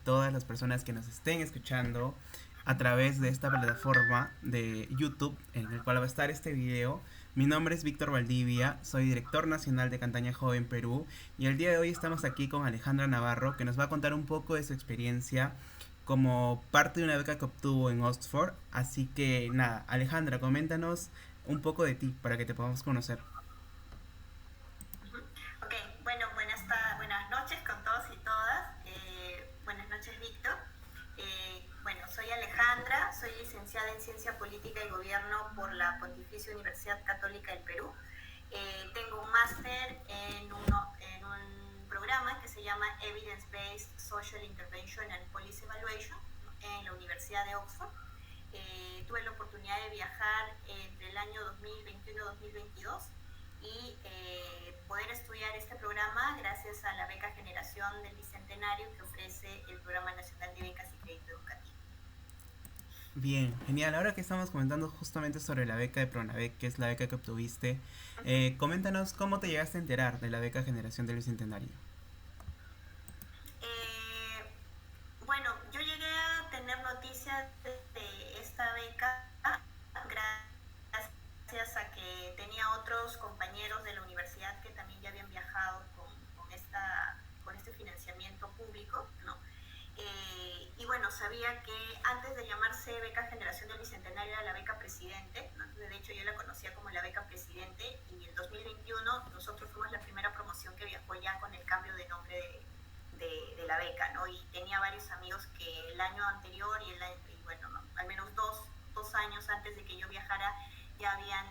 todas las personas que nos estén escuchando a través de esta plataforma de YouTube en el cual va a estar este video. Mi nombre es Víctor Valdivia, soy director nacional de Cantaña Joven Perú y el día de hoy estamos aquí con Alejandra Navarro, que nos va a contar un poco de su experiencia como parte de una beca que obtuvo en Oxford. Así que nada, Alejandra, coméntanos un poco de ti para que te podamos conocer. Ujú. Ok, bueno, buenas noches con todos y todas. Buenas noches, Víctor. Bueno, soy Alejandra, soy licenciada en Ciencia Política y Gobierno por la Pontificia Universidad Católica del Perú. Tengo un máster en un programa que se llama Evidence-Based Social Intervention and Policy Evaluation en la Universidad de Oxford. Tuve la oportunidad de viajar entre el año 2021-2022 y poder estudiar este programa gracias a la beca Generación del Bicentenario que ofrece el Programa Nacional de Becas y Crédito Educativo. Bien, genial. Ahora que estamos comentando justamente sobre la beca de Pronavec, que es la beca que obtuviste, Uh-huh. coméntanos cómo te llegaste a enterar de la beca Generación del Bicentenario. Eh, bueno, yo llegué a tener noticias de esta beca gracias a que tenía otros compañeros de la universidad que también ya habían viajado con este financiamiento público, ¿no? Y bueno, sabía que antes de llamarse Beca Generación del Bicentenario era la beca Presidente, ¿no? De hecho yo la conocía como la beca Presidente, y en 2021 nosotros fuimos la primera promoción que viajó ya con el cambio de nombre de la beca, ¿no? Y tenía varios amigos que el año anterior y bueno, ¿no? Al menos dos años antes de que yo viajara ya habían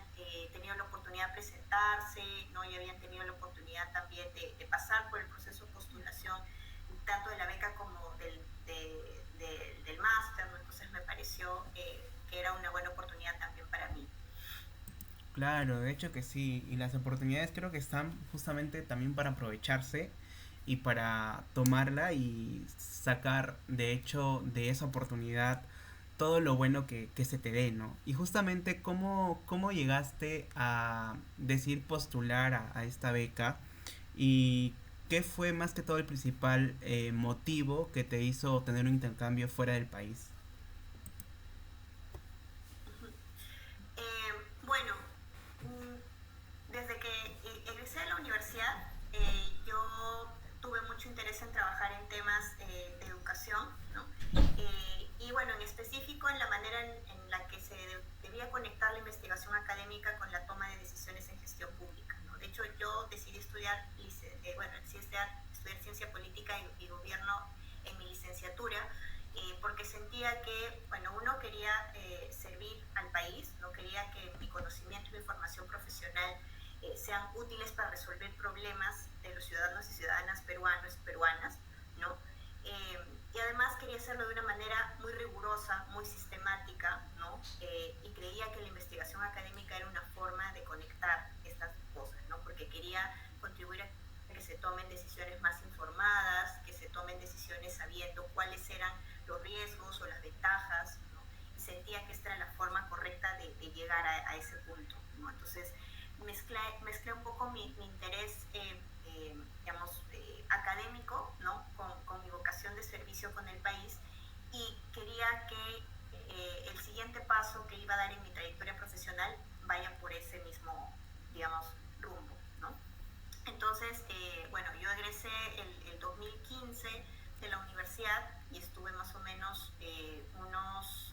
tenido la oportunidad de presentarse, ¿no? Y habían tenido la oportunidad también de pasar por el proceso de postulación tanto de la beca como del máster, ¿no? Entonces me pareció que era una buena oportunidad también para mí. Claro, de hecho que sí, y las oportunidades creo que están justamente también para aprovecharse y para tomarla y sacar de hecho de esa oportunidad todo lo bueno que se te dé, ¿no? Y justamente cómo llegaste a decir postular a esta beca y qué fue más que todo el principal motivo que te hizo tener un intercambio fuera del país. Uh-huh. Bueno, desde que egresé de la universidad, yo tuve mucho interés en trabajar en temas de educación, ¿no? Y bueno, en específico en la manera en la que se debía conectar la investigación académica con la toma de decisiones en gestión pública, ¿no? De hecho, yo decidí estudiar ciencia política y gobierno en mi licenciatura, porque sentía que, bueno, uno quería servir al país, no quería que mi conocimiento y mi formación profesional sean útiles para resolver problemas de los ciudadanos y ciudadanas peruanos y peruanas, ¿no? Y además quería hacerlo de una manera muy rigurosa, muy sistemática, ¿no? Y creía que la investigación académica era una forma de conectar estas cosas, ¿no? Porque quería contribuir a que se tomen decisiones más informadas, que se tomen decisiones sabiendo cuáles eran los riesgos o las ventajas, ¿no? Y sentía que esta era la forma correcta de llegar a ese punto, ¿no? Entonces mezclé un poco mi interés, académico, ¿no? Con mi vocación de servicio con el país, y quería que el siguiente paso que iba a dar en mi trayectoria profesional vaya por ese mismo, digamos, rumbo, ¿no? Entonces, bueno, yo egresé el 2015 de la universidad y estuve más o menos unos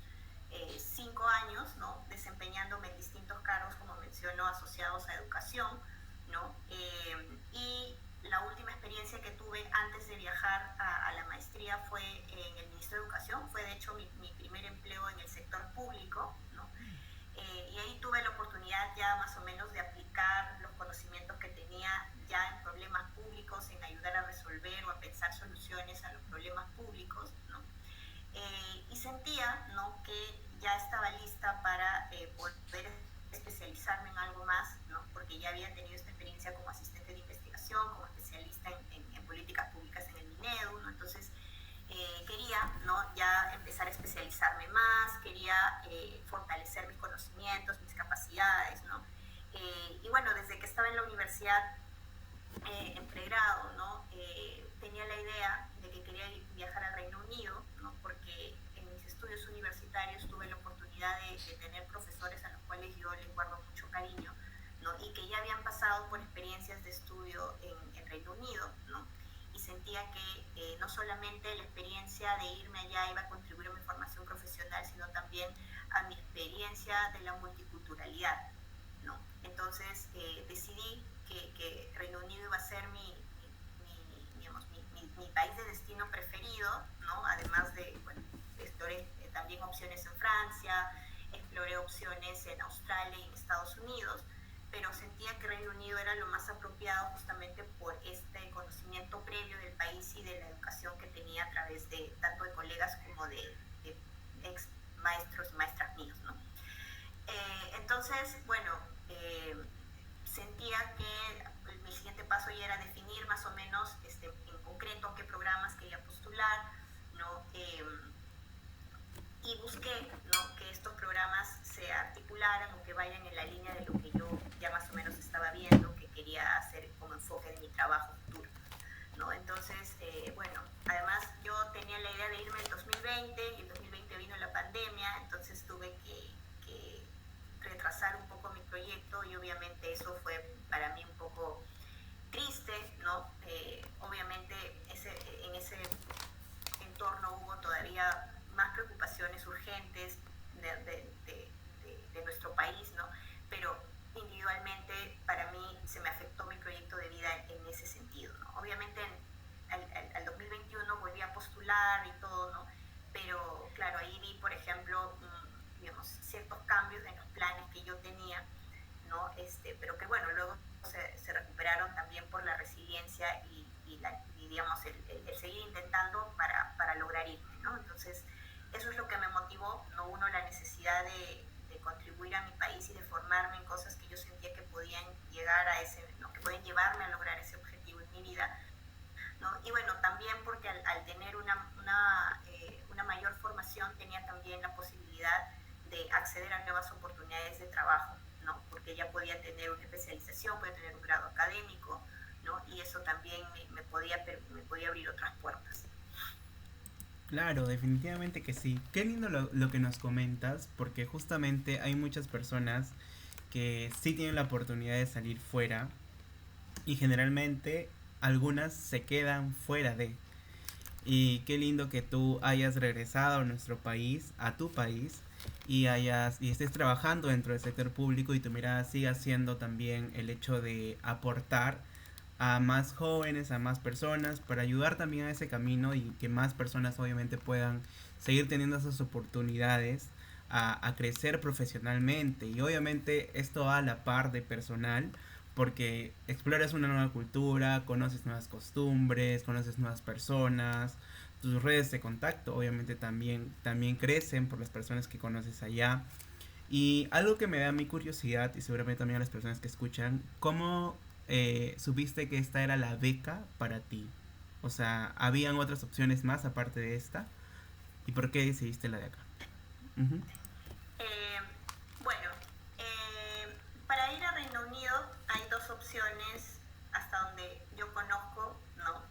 5 años, ¿no? Desempeñándome en distintos cargos, como menciono, asociados a educación, ¿no? Y la última experiencia que tuve antes de viajar a la maestría fue en el Ministerio de Educación, fue de hecho mi primer empleo en el sector público, ¿no? Y ahí tuve la oportunidad ya más o menos de aplicar los conocimientos que tenía ya en problemas públicos, en ayudar a resolver o a pensar soluciones a los problemas públicos, ¿no? Y sentía, ¿no?, que ya estaba lista para poder especializarme en algo más, ¿no? Porque ya había tenido esta experiencia como asistente de investigación, como especialista en políticas públicas en el MINEDU, ¿no? Entonces, quería, ¿no?, ya empezar a especializarme más, quería fortalecer mis conocimientos, mis capacidades, ¿no? Y bueno, desde que estaba en la universidad, en pregrado, ¿no? Tenía la idea de que quería viajar al Reino Unido experiencias de estudio en Reino Unido, ¿no? Y sentía que no solamente la experiencia de irme allá iba a contribuir a mi formación profesional, sino también a mi experiencia de la multiculturalidad, ¿no? Entonces decidí que Reino Unido iba a ser mi país de destino preferido, ¿no? Además de, bueno, exploré también opciones en Francia, exploré opciones en Australia y en Estados Unidos, pero sentía que Reino Unido era lo más apropiado justamente por este conocimiento previo del país y de la educación que tenía a través de tanto de colegas como de ex maestros y maestras míos, ¿no? Entonces, bueno, sentía que mi siguiente paso ya era definir más o menos en concreto qué programas quería postular, ¿no? Y busqué, ¿no?, que estos programas se articularan o que vayan en la línea de lo que yo ya más o menos estaba viendo que quería hacer como enfoque de mi trabajo futuro, ¿no? Entonces, bueno, además yo tenía la idea de irme en 2020 y en 2020 vino la pandemia, entonces tuve que retrasar un poco mi proyecto y obviamente eso fue para mí un poco triste, ¿no? Obviamente en ese entorno hubo todavía más preocupaciones urgentes de nuestro país, ¿no? Pero individualmente para mí se me afectó mi proyecto de vida en ese sentido, ¿no? Obviamente al 2021 volví a postular y todo, ¿no? Pero claro, ahí vi, por ejemplo, digamos, ciertos cambios en los planes que yo tenía, ¿no? Pero que bueno, luego se recuperaron también por la resiliencia y digamos, el seguir intentando para lograr irme, ¿no? Entonces, eso es lo que me motivó, ¿no? Uno, la necesidad de contribuir a mi país y de formarme en cosas que yo sentía que podían llegar a ese, ¿no?, que pueden llevarme a lograr ese objetivo en mi vida, ¿no? Y bueno, también porque al tener una mayor formación tenía también la posibilidad de acceder a nuevas oportunidades de trabajo, ¿no? Porque ya podía tener una especialización, podía tener un grado académico, ¿no? Y eso también me podía abrir otras puertas. Claro, definitivamente que sí. Qué lindo lo que nos comentas, porque justamente hay muchas personas que sí tienen la oportunidad de salir fuera y generalmente algunas se quedan fuera de. Y qué lindo que tú hayas regresado a nuestro país, a tu país, y estés trabajando dentro del sector público y tu mirada siga siendo también el hecho de aportar a más jóvenes, a más personas, para ayudar también a ese camino y que más personas obviamente puedan seguir teniendo esas oportunidades a crecer profesionalmente. Y obviamente esto va a la par de personal, porque exploras una nueva cultura, conoces nuevas costumbres, conoces nuevas personas, tus redes de contacto obviamente también crecen por las personas que conoces allá. Y algo que me da mi curiosidad y seguramente también a las personas que escuchan, ¿cómo supiste que esta era la beca para ti? O sea, ¿habían otras opciones más aparte de esta? ¿Y por qué decidiste la de acá? Ujú. Eh, bueno, para ir a Reino Unido hay dos opciones hasta donde yo conozco, ¿no?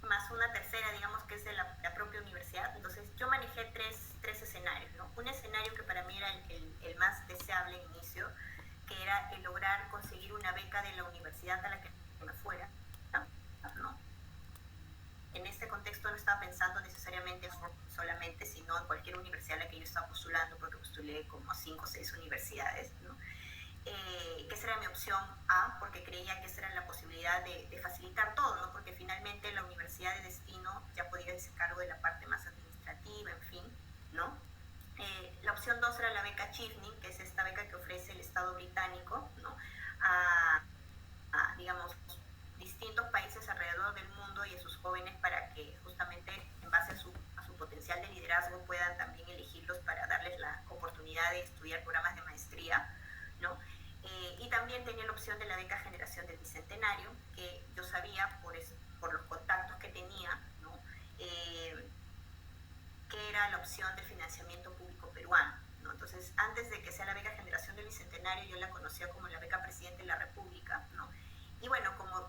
Más una tercera, digamos, que es de la propia universidad. Entonces yo manejé tres escenarios, ¿no? Un escenario que para mí era el más deseable al inicio, que era el lograr conseguir una beca de la universidad a la que me fuera, ¿no? En este contexto no estaba pensando necesariamente solamente, sino en cualquier universidad a la que yo estaba postulando, porque postulé como 5 o 6 universidades, ¿no? Que esa era mi opción A, porque creía que esa era la posibilidad de facilitar todo, ¿no? Porque finalmente la universidad de destino ya podía hacerse cargo de la parte más administrativa, en fin, ¿no? La opción 2 era la beca Chevening, que es esta beca que ofrece el Estado británico, ¿no? Digamos, distintos países alrededor del mundo y a sus jóvenes para que justamente en base a su potencial de liderazgo puedan también elegirlos para darles la oportunidad de estudiar programas de maestría, ¿no? Y también tenía la opción de la beca Generación del Bicentenario, que yo sabía por los contactos que tenía, ¿no? Que era la opción del financiamiento público peruano, ¿no? Entonces, antes de que sea la beca Generación del Bicentenario, yo la conocía como la beca Presidente de la República, ¿no? Y bueno, como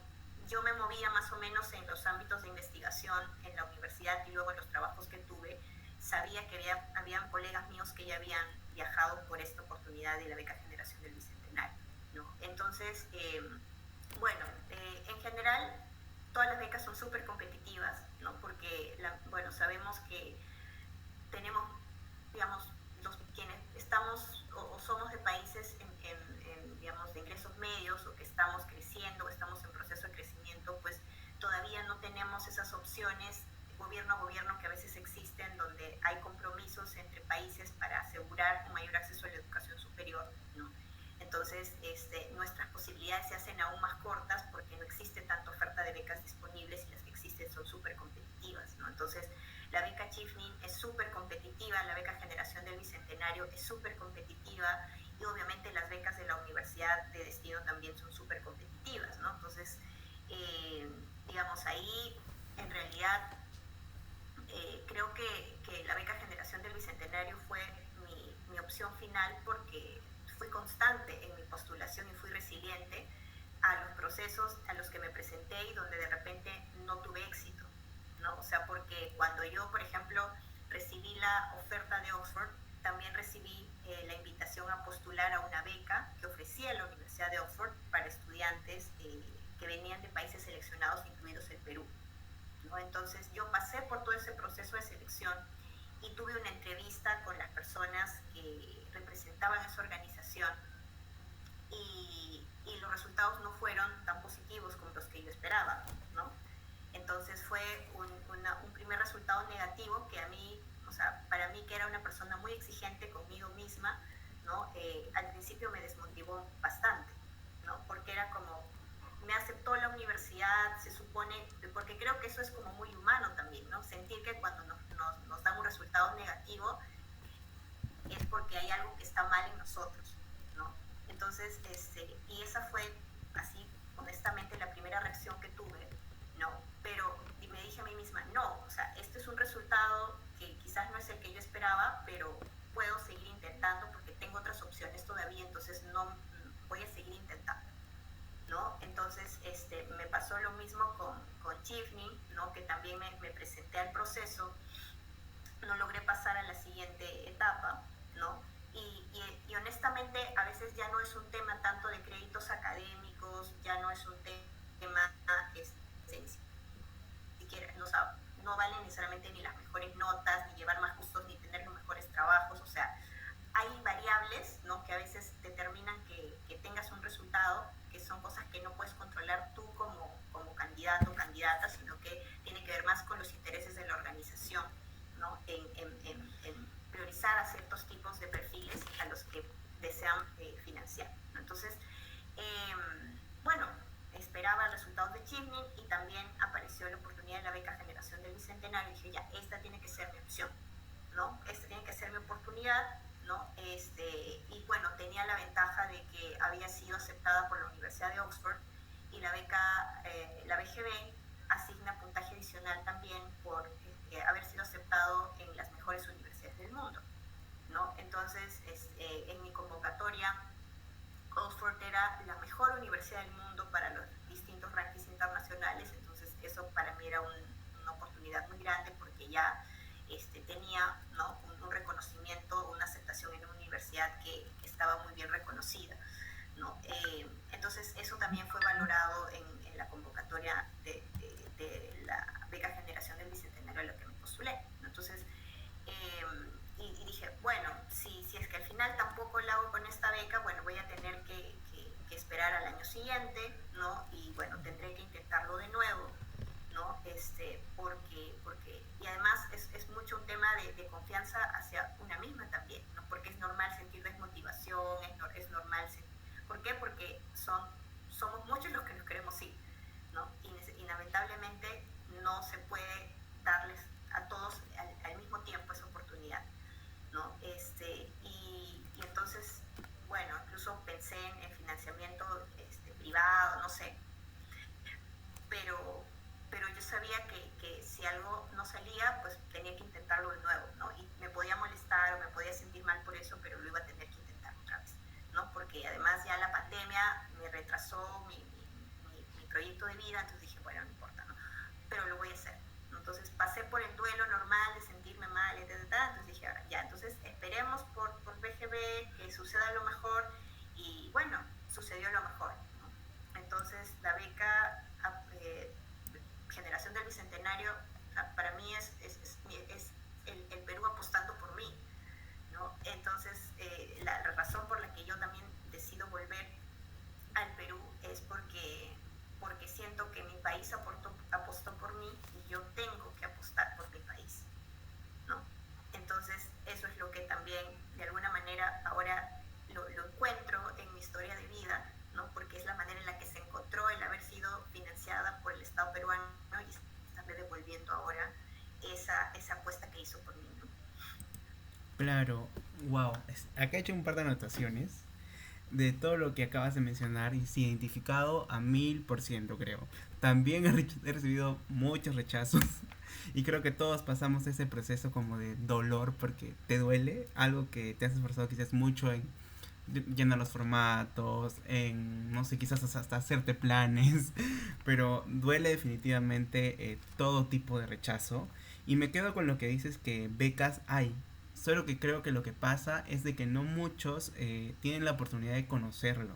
yo me movía más o menos en los ámbitos de investigación en la universidad y luego en los trabajos que tuve, sabía que habían colegas míos que ya habían viajado por esta oportunidad de la beca Generación del Bicentenario, ¿no? Entonces, Bueno, en general todas las becas son súper competitivas, ¿no? Porque, bueno, sabemos que tenemos, digamos, quienes estamos o somos de países digamos, de ingresos medios o que estamos creciendo o estamos en proceso de crecimiento, pues todavía no tenemos esas opciones gobierno a gobierno que a veces existen, donde hay compromisos entre países para asegurar un mayor acceso a la educación superior, ¿no? Entonces, nuestras posibilidades se hacen aún más cortas porque no existe tanta oferta de becas disponibles y las que existen son súper competitivas, ¿no? Entonces, la beca Chifnin es súper competitiva, la beca Generación del Bicentenario es súper competitiva y obviamente las becas de la Universidad de Destino también son súper competitivas, ¿no? Entonces, digamos, ahí en realidad creo que la beca Generación del Bicentenario fue mi opción final porque fui constante en mi postulación y fui resiliente a los procesos a los que me presenté y donde de repente no tuve éxito, ¿no? O sea, porque cuando yo, por ejemplo, recibí la oferta de Oxford, también recibí la invitación a postular a una beca que ofrecía la Universidad de Oxford para estudiantes que venían de países seleccionados, incluidos el Perú, ¿no? Entonces yo pasé por todo ese proceso de selección y tuve una entrevista con las personas que representaban esa organización y los resultados no fueron tan positivos como los que yo esperaba, ¿no? Entonces fue un primer resultado negativo que a mí, o sea, para mí que era una persona muy exigente conmigo misma, ¿no? Al principio me desmotivó bastante, ¿no? Porque era como, me aceptó la universidad, se supone, porque creo que eso es como muy humano también, ¿no? Sentir que cuando nos dan un resultado negativo es porque hay algo que está mal en nosotros, ¿no? Entonces, y esa fue así, honestamente, la primera reacción que tuve, ¿no? Pero me dije a mí misma, no, o sea, este es un resultado que quizás no es el que yo esperaba, pero puedo seguir intentando porque tengo otras opciones todavía, entonces no voy a seguir intentando, ¿no? Entonces, me pasó lo mismo con Chifni, ¿no? Que también me presenté al proceso, no logré pasar a la siguiente etapa, ¿no? Y honestamente a veces ya no es un tema tanto de créditos académicos, ya no es un tema ni siquiera, no valen necesariamente ni las mejores notas, ni llevar más cursos, ni tener los mejores trabajos, o sea, hay variables, ¿no? Que a veces determinan que tengas un resultado, que son cosas que no puedes controlar tú como candidato o candidata, sino que tiene que ver más con los intereses de la organización, ¿no? En priorizar a ciertos tipos de perfiles a los que desean financiar, ¿no? Entonces, bueno, esperaba resultados de Chimney y también apareció la oportunidad de la beca Generación del Bicentenario y dije, ya, esta tiene que ser mi opción, ¿no? Esta tiene que ser mi oportunidad, ¿no? Y bueno, tenía la ventaja de que había sido aceptada por la Universidad de Oxford y la beca, la BGB asigna puntaje adicional también por haber sido aceptado en las mejores universidades del mundo, ¿no? Entonces, en mi convocatoria, Oxford era la mejor universidad del mundo para los distintos rankings internacionales, entonces eso para mí era una oportunidad muy grande porque ya tenía, ¿no? un reconocimiento, una aceptación en una universidad que estaba muy bien reconocida, ¿no? Entonces eso también fue valorado en la convocatoria de la beca Generación del Bicentenario a la que me postulé, ¿no? Entonces, y dije, bueno, si es que al final tampoco la hago con esta beca, bueno, voy a tener que esperar al año siguiente, ¿no? Y bueno, tendré que intentarlo de nuevo, ¿no? Porque y además es mucho un tema de confianza hacia una misma también, ¿no? Porque es normal sentir desmotivación, es normal ¿por qué? Porque somos muchos los que nos queremos ir, ¿no? Y lamentablemente no se puede darles a todos al mismo tiempo esa oportunidad, ¿no? Y entonces, bueno, incluso pensé en financiamiento privado, no sé, pero yo sabía que si algo no salía, pues tenía que intentarlo de nuevo, ¿no? Y me podía molestar o me podía sentir mal por eso, pero lo iba a tener que intentar otra vez, ¿no? Porque además ya la pandemia me retrasó mi proyecto de vida, entonces dije, bueno, no importa, ¿no? Pero lo voy a hacer, ¿no? Entonces pasé por el duelo normal de sentirme mal, etc. Entonces dije, ahora ya, entonces esperemos por BGB, que suceda lo mejor, y bueno, sucedió lo mejor, ¿no? Entonces la hizo por mí, ¿no? Claro, wow. Acá he hecho un par de anotaciones de todo lo que acabas de mencionar y sí, identificado a 1000%, creo. También he recibido muchos rechazos y creo que todos pasamos ese proceso como de dolor porque te duele algo que te has esforzado quizás mucho en llenar los formatos, en, no sé, quizás hasta hacerte planes, pero duele definitivamente todo tipo de rechazo. Y me quedo con lo que dices que becas hay. Solo que creo que lo que pasa es de que no muchos tienen la oportunidad de conocerlo.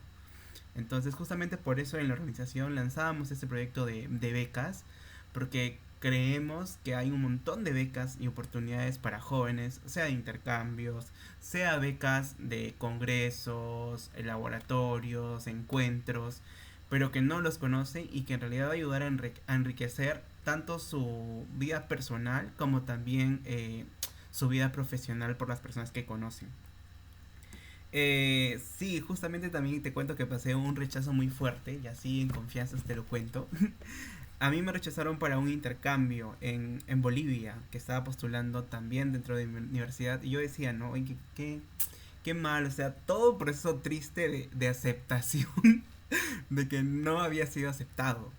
Entonces justamente por eso en la organización lanzábamos este proyecto de becas, porque creemos que hay un montón de becas y oportunidades para jóvenes, sea de intercambios, sea becas de congresos, laboratorios, encuentros, pero que no los conocen y que en realidad va a ayudar a enriquecer tanto su vida personal como también su vida profesional por las personas que conocen. Sí, justamente también te cuento que pasé un rechazo muy fuerte y así en confianza te lo cuento. A mí me rechazaron para un intercambio en Bolivia, que estaba postulando también dentro de mi universidad. Y yo decía, no, oye, qué mal, o sea, todo un proceso triste de aceptación, de que no había sido aceptado.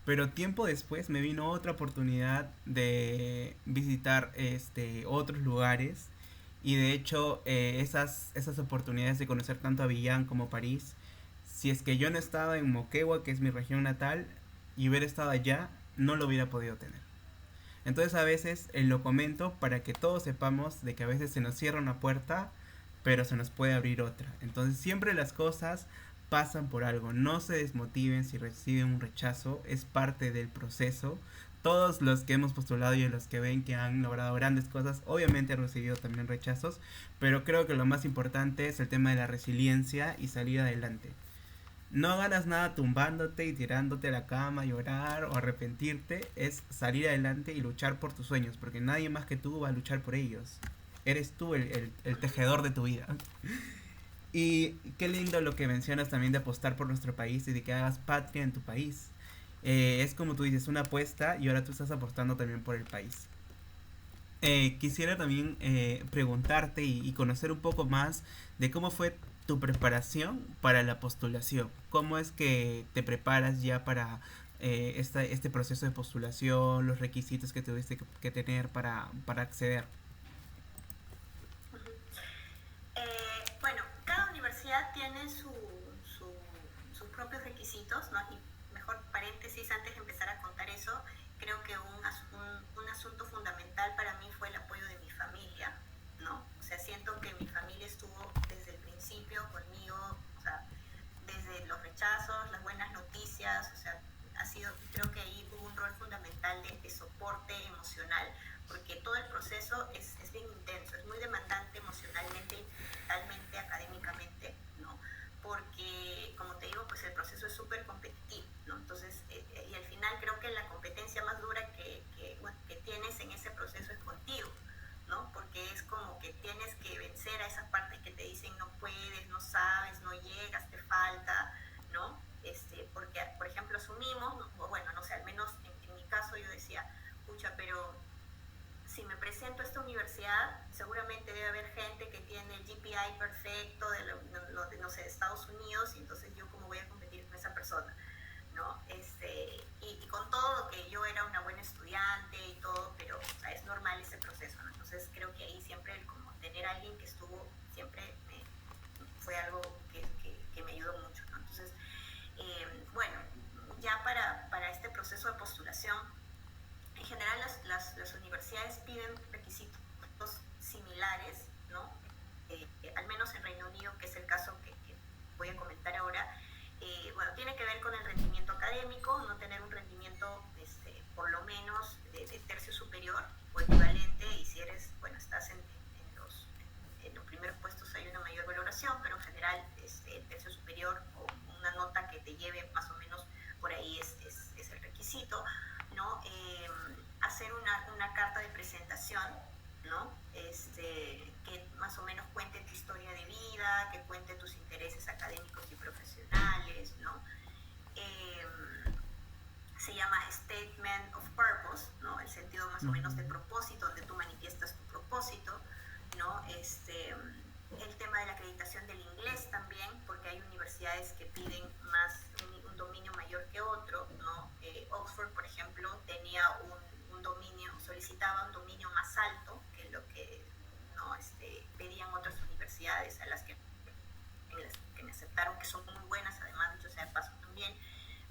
Pero tiempo después me vino otra oportunidad de visitar otros lugares y de hecho esas oportunidades de conocer tanto Avillán como París, si es que yo no estaba en Moquegua, que es mi región natal, y hubiera estado allá, no lo hubiera podido tener. Entonces a veces lo comento para que todos sepamos de que a veces se nos cierra una puerta, pero se nos puede abrir otra. Entonces siempre las cosas pasan por algo. No se desmotiven si reciben un rechazo, es parte del proceso. Todos los que hemos postulado y los que ven que han logrado grandes cosas, obviamente han recibido también rechazos, pero creo que lo más importante es el tema de la resiliencia y salir adelante. No ganas nada tumbándote y tirándote a la cama, llorar o arrepentirte. Es salir adelante y luchar por tus sueños, porque nadie más que tú va a luchar por ellos. Eres tú el tejedor de tu vida. Y qué lindo lo que mencionas también de apostar por nuestro país y de que hagas patria en tu país. Es como tú dices, una apuesta y ahora tú estás apostando también por el país. Quisiera también preguntarte y conocer un poco más de cómo fue tu preparación para la postulación. ¿Cómo es que te preparas ya para este proceso de postulación, los requisitos que tuviste que tener para acceder? Bueno, cada universidad tiene su, sus propios requisitos, ¿no? Y mejor paréntesis antes de empezar a contar eso, creo que un asunto fundamental para mí fue el apoyo de mi familia, ¿no? O sea, siento que mi familia estuvo desde el principio conmigo, o sea, desde los rechazos, las buenas noticias, o sea, ha sido, creo que ahí hubo un rol fundamental de soporte emocional, porque todo el proceso es bien intenso, es muy demandante emocionalmente, mentalmente, académicamente, ¿no? Porque, como te digo, pues el proceso es súper competitivo, ¿no? Entonces, y al final creo que la competencia más dura bueno, que tienes en ese proceso es contigo, ¿no? Porque es como que tienes que vencer a esas partes que te dicen no puedes, no sabes, no llegas, te falta, ¿no? Porque, por ejemplo, asumimos, ¿no? Bueno, no sé, al menos en mi caso yo decía, pucha, pero si me presento a esta universidad, seguramente debe haber gente que tiene el GPI perfecto no sé, de Estados Unidos, y entonces yo cómo voy a competir con esa persona, ¿no? Y con todo que yo era una buena estudiante y todo, pero o sea, es normal ese proceso, ¿no? Entonces creo que ahí siempre el como tener a alguien que estuvo siempre fue algo que me ayudó mucho, ¿no? Entonces, bueno, ya para este proceso de postulación, en general las universidades piden requisitos similares, ¿no? Al menos en Reino Unido, que es el caso que voy a comentar ahora, bueno, tiene que ver con el rendimiento académico, no tener un rendimiento por lo menos de tercio superior o equivalente, y si eres, bueno, estás en los primeros puestos hay una mayor valoración, pero en general el tercio superior o una nota que te lleve más o menos por ahí es el requisito, ¿no? Hacer una carta de presentación, ¿no? Que más o menos cuente tu historia de vida, que cuente tus intereses académicos y profesionales, ¿no? Se llama Statement of Purpose, ¿no? El sentido más o menos de propósito, donde tú manifiestas El tema de la acreditación del inglés también, porque hay universidades que piden más un dominio mayor que otro, ¿no? Oxford, por ejemplo, tenía un dominio, solicitaba un dominio más alto que lo que, ¿no? Pedían otras universidades a las que me aceptaron, que son muy buenas, además, dicho sea de paso también,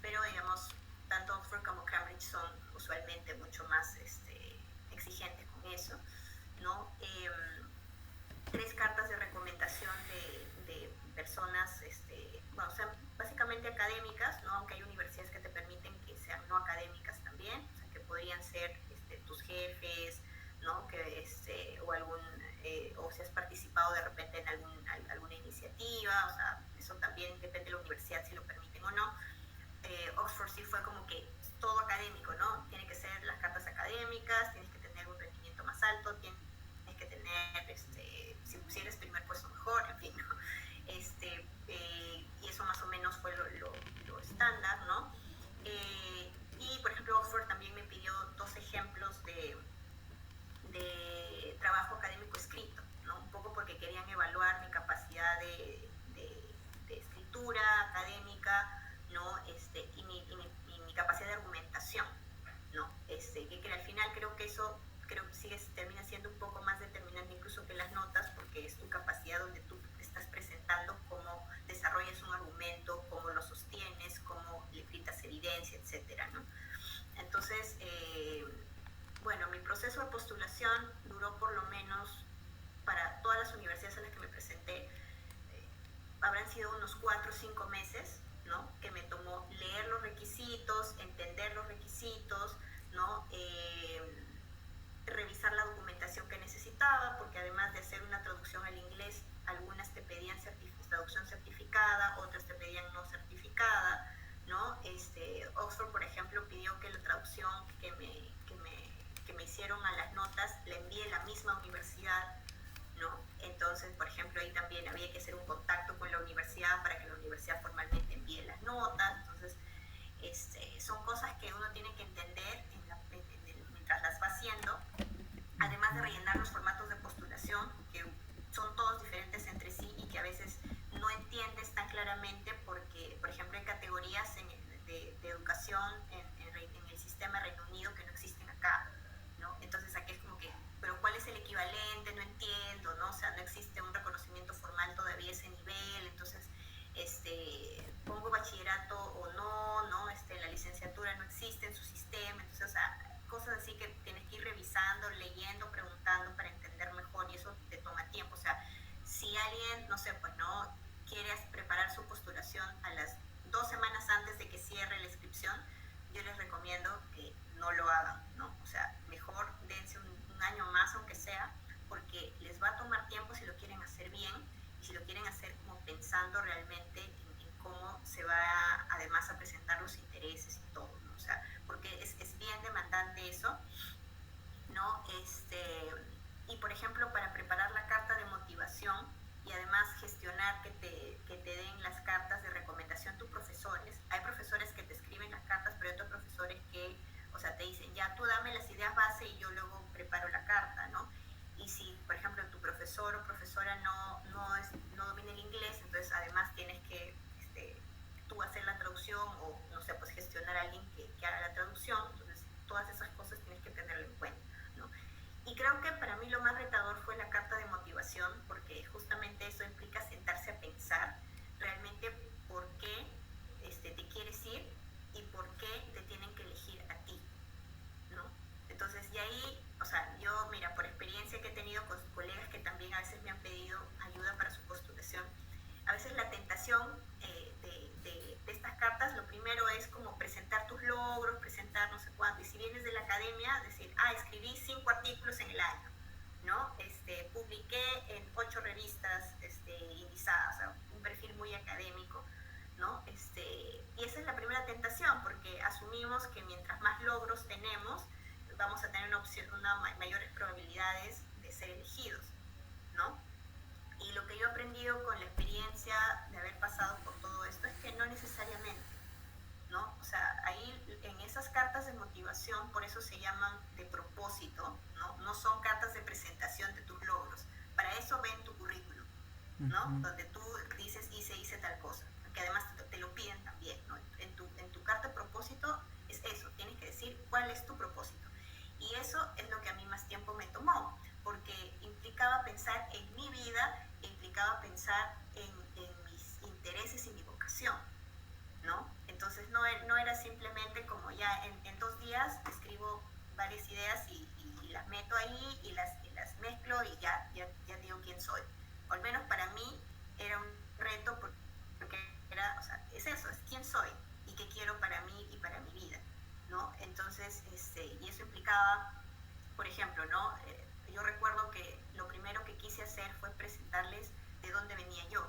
pero digamos, tanto Oxford como Cambridge son usualmente mucho más exigentes con eso, ¿no? 3 cartas de recomendación de personas, bueno, o sea, básicamente académicas, ¿no? Aunque hay universidades que te permiten que sean no académicas también, o sea, que podrían ser tus jefes, ¿no? O o si has participado de repente en alguna iniciativa, o sea, eso también depende de la universidad si lo permiten o no. Oxford sí fue como que todo académico, ¿no? Tiene que ser las cartas académicas, tienes que tener un rendimiento más alto, tienes que tener, si eres primer puesto mejor, en fin, ¿no? Y eso más o menos fue lo estándar, ¿no? Y por ejemplo Oxford también me pidió 2 ejemplos de trabajo académico escrito, ¿no? Un poco porque querían evaluar mi capacidad de escritura académica, ¿no? Y mi capacidad de argumentación, ¿no? Que al final creo que eso termina siendo un poco más determinante incluso que las notas, porque es tu capacidad donde tú estás presentando cómo desarrollas un argumento, cómo lo sostienes, cómo le quitas evidencia, etcétera, ¿no? Entonces, bueno, mi proceso de postulación duró por lo menos, para todas las universidades a las que me presenté, habrán sido unos 4 o 5 meses, ¿no? Que me tomó leer los requisitos, entender los requisitos, ¿no? Revisar la documentación que necesitaba, porque además de hacer una traducción al inglés, algunas te pedían traducción certificada, otras te pedían no certificada, ¿no? Oxford, por ejemplo, pidió que la traducción que me hicieron a las notas la envíe la misma universidad, ¿no? Entonces, por ejemplo, ahí también había que hacer un contacto con la universidad para que la universidad formalmente envíe las notas. Entonces, son cosas que uno tiene que entender mientras las va haciendo, además de rellenar los formatos de postulación, que son todos diferentes entre sí y que a veces no entiendes tan claramente porque, por ejemplo, hay categorías de educación en el sistema Reino Unido que no existen acá, ¿no? Entonces aquí es como que, pero ¿cuál es el equivalente? No entiendo, ¿no? O sea, no existe un reconocimiento formal todavía a ese nivel, entonces, pongo bachillerato o no, ¿no? La licenciatura no existe en su sistema, entonces, o sea, cosas así que tienes que ir revisando, leyendo, preguntando para entender mejor y eso te toma tiempo. O sea, si alguien, no sé, pues no quiere preparar su postulación a las 2 semanas antes de que cierre la inscripción, yo les recomiendo que no lo hagan, ¿no? O sea, mejor dense un año más, aunque sea, porque les va a tomar tiempo si lo quieren hacer bien y si lo quieren hacer como pensando realmente en cómo se va además a presentar los intereses y todo, ¿no? O sea, porque es bien demandante eso, ¿no? Y por ejemplo, para preparar la carta de motivación y además gestionar que te den las cartas de recomendación tus profesores. Hay profesores que te escriben las cartas, pero hay otros profesores que, o sea, te dicen, ya tú dame las ideas base y yo luego preparo la carta, ¿no? Y si, por ejemplo, tu profesor o profesora no domina el inglés, entonces además tienes que tú hacer la traducción o, no sé, pues gestionar a alguien que haga la traducción. Entonces, todas esas cosas tienes que tenerlo en cuenta, ¿no? Y creo que para mí lo más retador fue la carta de motivación, porque justamente eso implica sentarse a pensar realmente por qué te quieres ir y por qué te tienen que elegir a ti, ¿no? Entonces, y ahí, o sea, yo, mira, por experiencia que he tenido con colegas que también a veces me han pedido ayuda para su postulación, a veces la tentación de estas cartas, lo primero es como presentar tus logros, presentar no sé cuánto, y si vienes de la academia, decir, escribí 5 artículos en el año, ¿no? Publiqué en 8 revistas indizadas, o sea, un perfil muy académico, ¿no? Y esa es la primera tentación, porque asumimos que mientras más logros tenemos, vamos a tener mayores probabilidades de ser elegidos, ¿no? Y lo que yo he aprendido con la experiencia de haber pasado por todo esto es que no necesariamente, ¿no? O sea, ahí en esas cartas de motivación, por eso se llaman de propósito, ¿no? No son cartas de presentación de tus logros. Para eso ven tu currículum, ¿no? Ujú. Donde tú dices hice tal cosa, que además te lo piden también, ¿no? En tu carta de propósito es eso, tienes que decir cuál es tu propósito. Y eso es lo que a mí más tiempo me tomó, porque implicaba pensar en mi vida, implicaba pensar en mis intereses y mi vocación, ¿no? Entonces no era simplemente como ya en 2 días escribo varias ideas y las meto ahí y las mezclo y ya digo quién soy. O al menos para mí era un reto porque era, o sea, es eso, es quién soy y qué quiero para mí y para mi vida, ¿no? Entonces, y eso implicaba, por ejemplo, ¿no? Yo recuerdo que lo primero que quise hacer fue presentarles de dónde venía yo,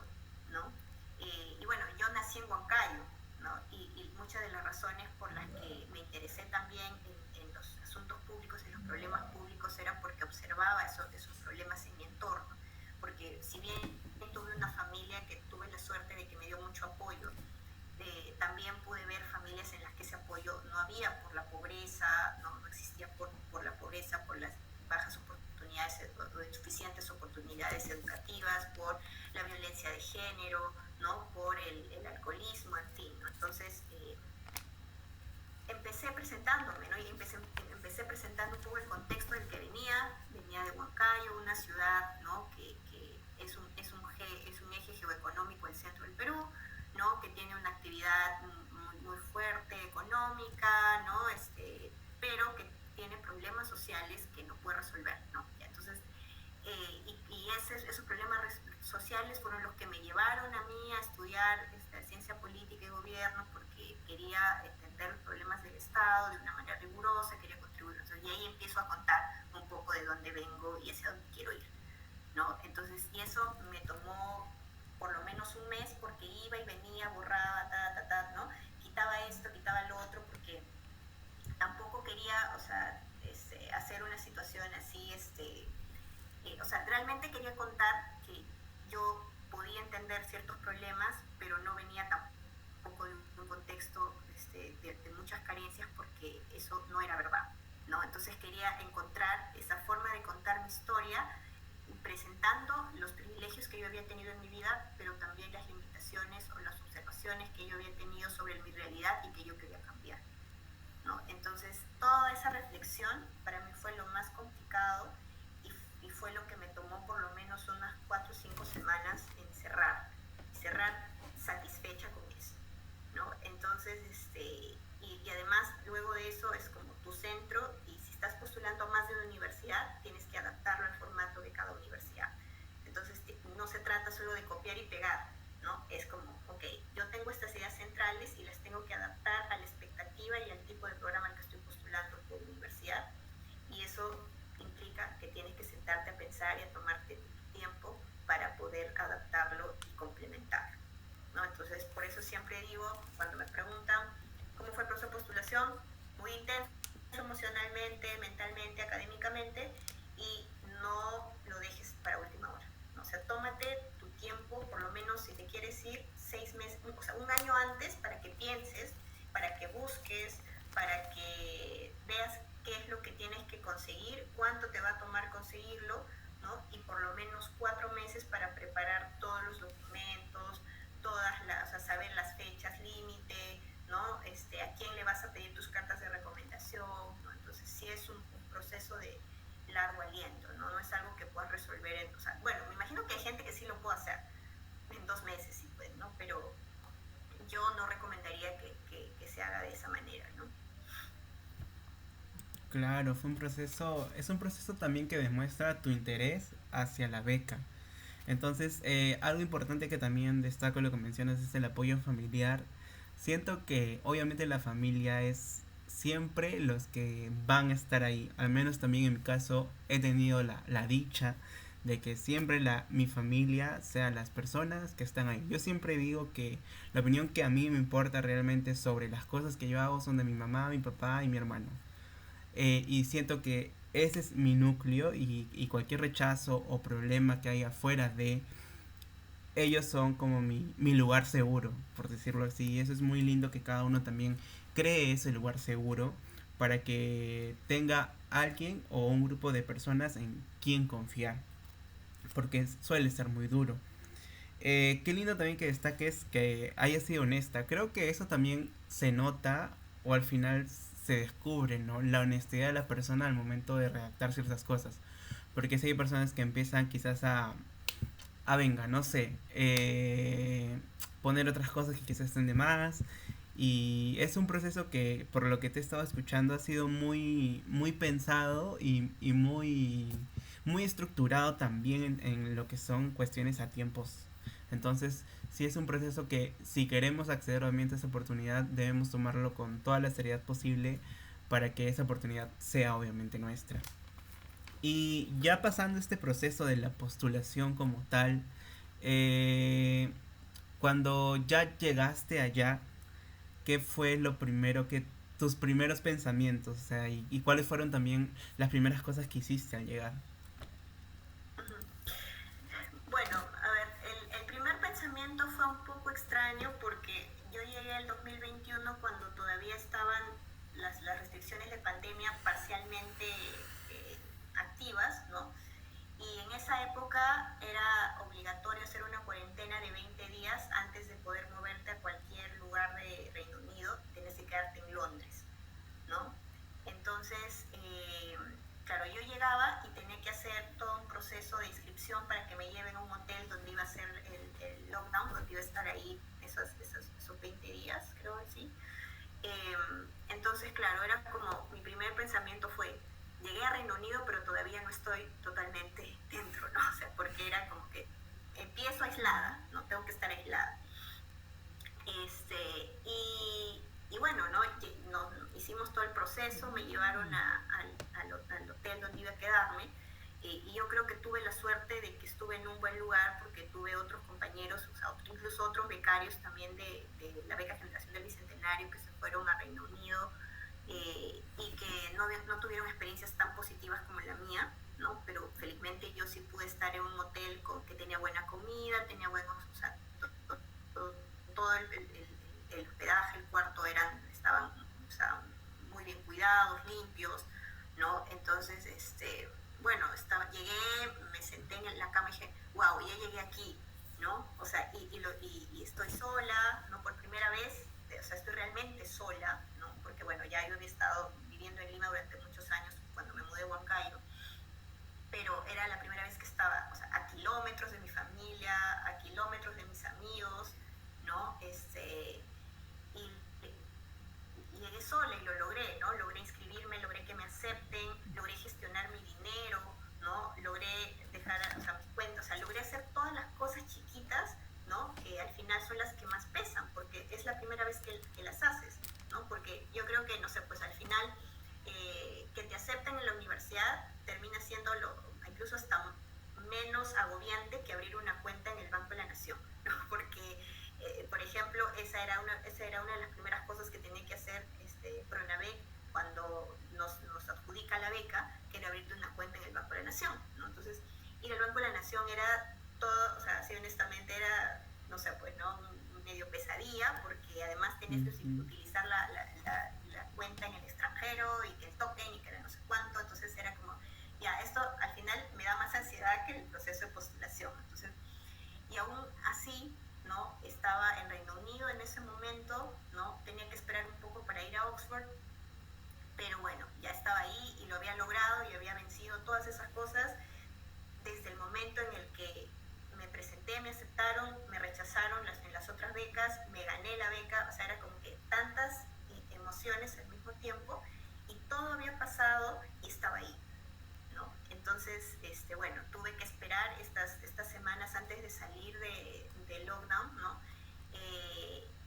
¿no? Y bueno, yo nací en Huancayo, ¿no? Y muchas de las razones por las que me interesé también en los asuntos públicos y los problemas públicos eran porque observaba esos problemas en mi entorno. Porque si bien tuve una familia que tuve la suerte de que me dio mucho apoyo, también pude ver familias en las que ese apoyo no había por la pobreza, no existía por la pobreza, por las bajas oportunidades o insuficientes oportunidades educativas, por la violencia de género, ¿no? Por el alcoholismo, en fin, ¿no? Entonces, empecé presentándome, ¿no? Y empecé presentando un poco el contexto del que venía de Huancayo, una ciudad, ¿no? Que es un eje geoeconómico del centro del Perú, ¿no? Que tiene una actividad muy fuerte económica, ¿no? Pero que tiene problemas sociales que no puede resolver, ¿no? Entonces, esos problemas sociales fueron los que me llevaron a mí a estudiar ciencia política y gobierno porque quería entender los problemas del Estado de una manera rigurosa, quería contribuir. Entonces, y ahí empiezo a contar un poco de dónde vengo y hacia dónde quiero ir, ¿no? Entonces, y eso me tomó por lo menos un mes porque iba y venía, borraba, ¿no? Quitaba esto, quitaba lo otro porque tampoco quería, o sea, hacer una situación así, o sea, realmente quería contar que yo podía entender ciertos problemas, pero no venía tampoco de un contexto de muchas carencias porque eso no era verdad, ¿no? Entonces quería encontrar esa forma de contar mi historia presentando los privilegios que yo había tenido en mi vida, pero también las limitaciones o las observaciones que yo había tenido sobre mi realidad y que yo quería cambiar, ¿no? Entonces, toda esa reflexión para mí fue lo más complicado y fue lo que me tomó por lo menos unas 4 o 5 semanas en cerrar satisfecha con eso, ¿no? Entonces, y además luego de eso es como tu centro y si estás postulando a más de una universidad, tienes que adaptarlo al formato de cada universidad. Entonces, no se trata solo de copiar y pegar, ¿no? Es como, ok, yo tengo estas ideas centrales y las tengo que adaptar a la expectativa y al tipo de programa al que estoy postulando por universidad. Y eso implica que tienes que sentarte a pensar y a tomarte tiempo para poder adaptarlo y complementarlo, ¿no? Entonces, por eso siempre digo, cuando me preguntan cómo fue el proceso de postulación, muy intenso emocionalmente, mentalmente, académicamente, y no lo dejes para última hora, ¿no? O sea, tómate tu tiempo, por lo menos si te quieres ir 6 meses, o sea, un año antes para que pienses, para que busques, para que veas qué es lo que tienes que conseguir, cuánto te va a tomar conseguirlo, ¿no? Y por lo menos 4 meses para preparar todos los documentos, o sea, saber las fechas límite, ¿no? A quién le vas a pedir tus cartas de recomendación, ¿no? Entonces sí es un proceso de largo aliento, ¿no? No es algo que puedas resolver o sea, bueno, me imagino que hay gente que sí lo puede hacer en 2 meses, sí, pues, ¿no? Pero yo no recomendaría que se haga de esa manera, ¿no? Claro, es un proceso también que demuestra tu interés hacia la beca. Entonces, algo importante que también destaco lo que mencionas es el apoyo familiar. Siento que obviamente la familia es siempre los que van a estar ahí. Al menos también en mi caso he tenido la dicha de que siempre mi familia sean las personas que están ahí. Yo siempre digo que la opinión que a mí me importa realmente sobre las cosas que yo hago son de mi mamá, mi papá y mi hermano. Y siento que ese es mi núcleo y cualquier rechazo o problema que haya fuera de ellos son como mi lugar seguro, por decirlo así. Y eso es muy lindo que cada uno también cree ese lugar seguro para que tenga alguien o un grupo de personas en quien confiar, porque suele ser muy duro. Qué lindo también que destaques que haya sido honesta. Creo que eso también se nota o al final se descubre, ¿no? La honestidad de la persona al momento de redactar ciertas cosas. Porque si hay personas que empiezan quizás venga, no sé, poner otras cosas que quizás estén de más. Y es un proceso que, por lo que te he estado escuchando, ha sido muy pensado y muy estructurado también en lo que son cuestiones a tiempos. Entonces, sí es un proceso que si queremos acceder obviamente a esa oportunidad, debemos tomarlo con toda la seriedad posible para que esa oportunidad sea obviamente nuestra. Y ya pasando este proceso de la postulación como tal, eh, cuando ya llegaste allá, ¿qué fue lo primero que tus primeros pensamientos, o sea, y cuáles fueron también las primeras cosas que hiciste al llegar? Bueno, a ver, el primer pensamiento fue un poco extraño porque yo llegué al 2021 cuando todavía estaban las restricciones de pandemia parcialmente activas, ¿no? Y en esa época era obligatorio hacer una cuarentena de 20 días antes de poder moverte a cualquier lugar de Reino Unido, tienes que quedarte en Londres, ¿no? Entonces, claro, yo llegaba y tenía que hacer todo un proceso de inscripción para que me lleven a un hotel donde iba a ser el lockdown, donde iba a estar ahí esos 20 días, creo que sí. Entonces, claro, era como, mi primer pensamiento fue, llegué a Reino Unido, pero todavía no estoy totalmente dentro, ¿no? O sea, porque era como que empiezo aislada, ¿no? Tengo que estar aislada. Y bueno, ¿no? Hicimos todo el proceso, me llevaron al hotel donde iba a quedarme y yo creo que tuve la suerte de que estuve en un buen lugar porque tuve otros compañeros, o sea, incluso otros becarios también de la beca Generación del Bicentenario que se fueron a Reino Unido y que no tuvieron experiencias tan positivas como la mía, ¿no? Pero felizmente yo sí pude estar en un hotel que tenía buena comida, tenía buenos, o sea, todo el hospedaje, el cuarto estaban, o sea, muy bien cuidados, limpios, ¿no? Entonces, bueno, llegué, me senté en la cama y dije, wow, ya llegué aquí, ¿no? O sea, y estoy sola, ¿no? Por primera vez, o sea, estoy realmente sola, ¿no? Porque, bueno, ya yo había estado viviendo en Lima durante muchos años cuando me mudé a Huancayo, pero era la primera vez que estaba, o sea, a kilómetros de mi familia, a kilómetros de mis amigos, ¿no? Y llegué sola y lo logré, ¿no? Logré inscribirme, logré que me acepten, logré gestionar mi dinero, ¿no? Logré dejar, o sea, mis cuentas, o sea, logré hacer todas las cosas chiquitas, ¿no? Que al final son las que más pesan, porque es la primera vez que las haces, ¿no? Porque yo creo que, no sé, pues al final que te acepten en la universidad termina siendo incluso hasta menos agobiante que abrir una cuenta en el Banco de la Nación, ¿no? Porque por ejemplo, esa era una de las primeras cosas que tenía que hacer Pronavec cuando nos adjudica la beca, que era abrirte una cuenta en el Banco de la Nación, ¿no? Entonces, ir al Banco de la Nación era todo, o sea, así honestamente era, no sé, pues, ¿no? Medio pesadilla, porque además tenías que Ujú. utilizar la cuenta en el extranjero y que el token y que era no sé cuánto, entonces era como, ya, esto al final me da más ansiedad que el proceso de postulación, entonces, y aún así, ¿no? Estaba en Reino Unido en ese momento, ¿no? Tenía que esperar un poco para ir a Oxford, pero bueno, ya estaba ahí y lo había logrado y había vencido todas esas cosas desde el momento en el que me presenté, me aceptaron, me rechazaron en las otras becas, me gané la beca, o sea, era como que tantas emociones al mismo tiempo y todo había pasado y estaba ahí, ¿no? Entonces, bueno, tuve que esperar estas semanas antes de salir de lockdown, ¿no?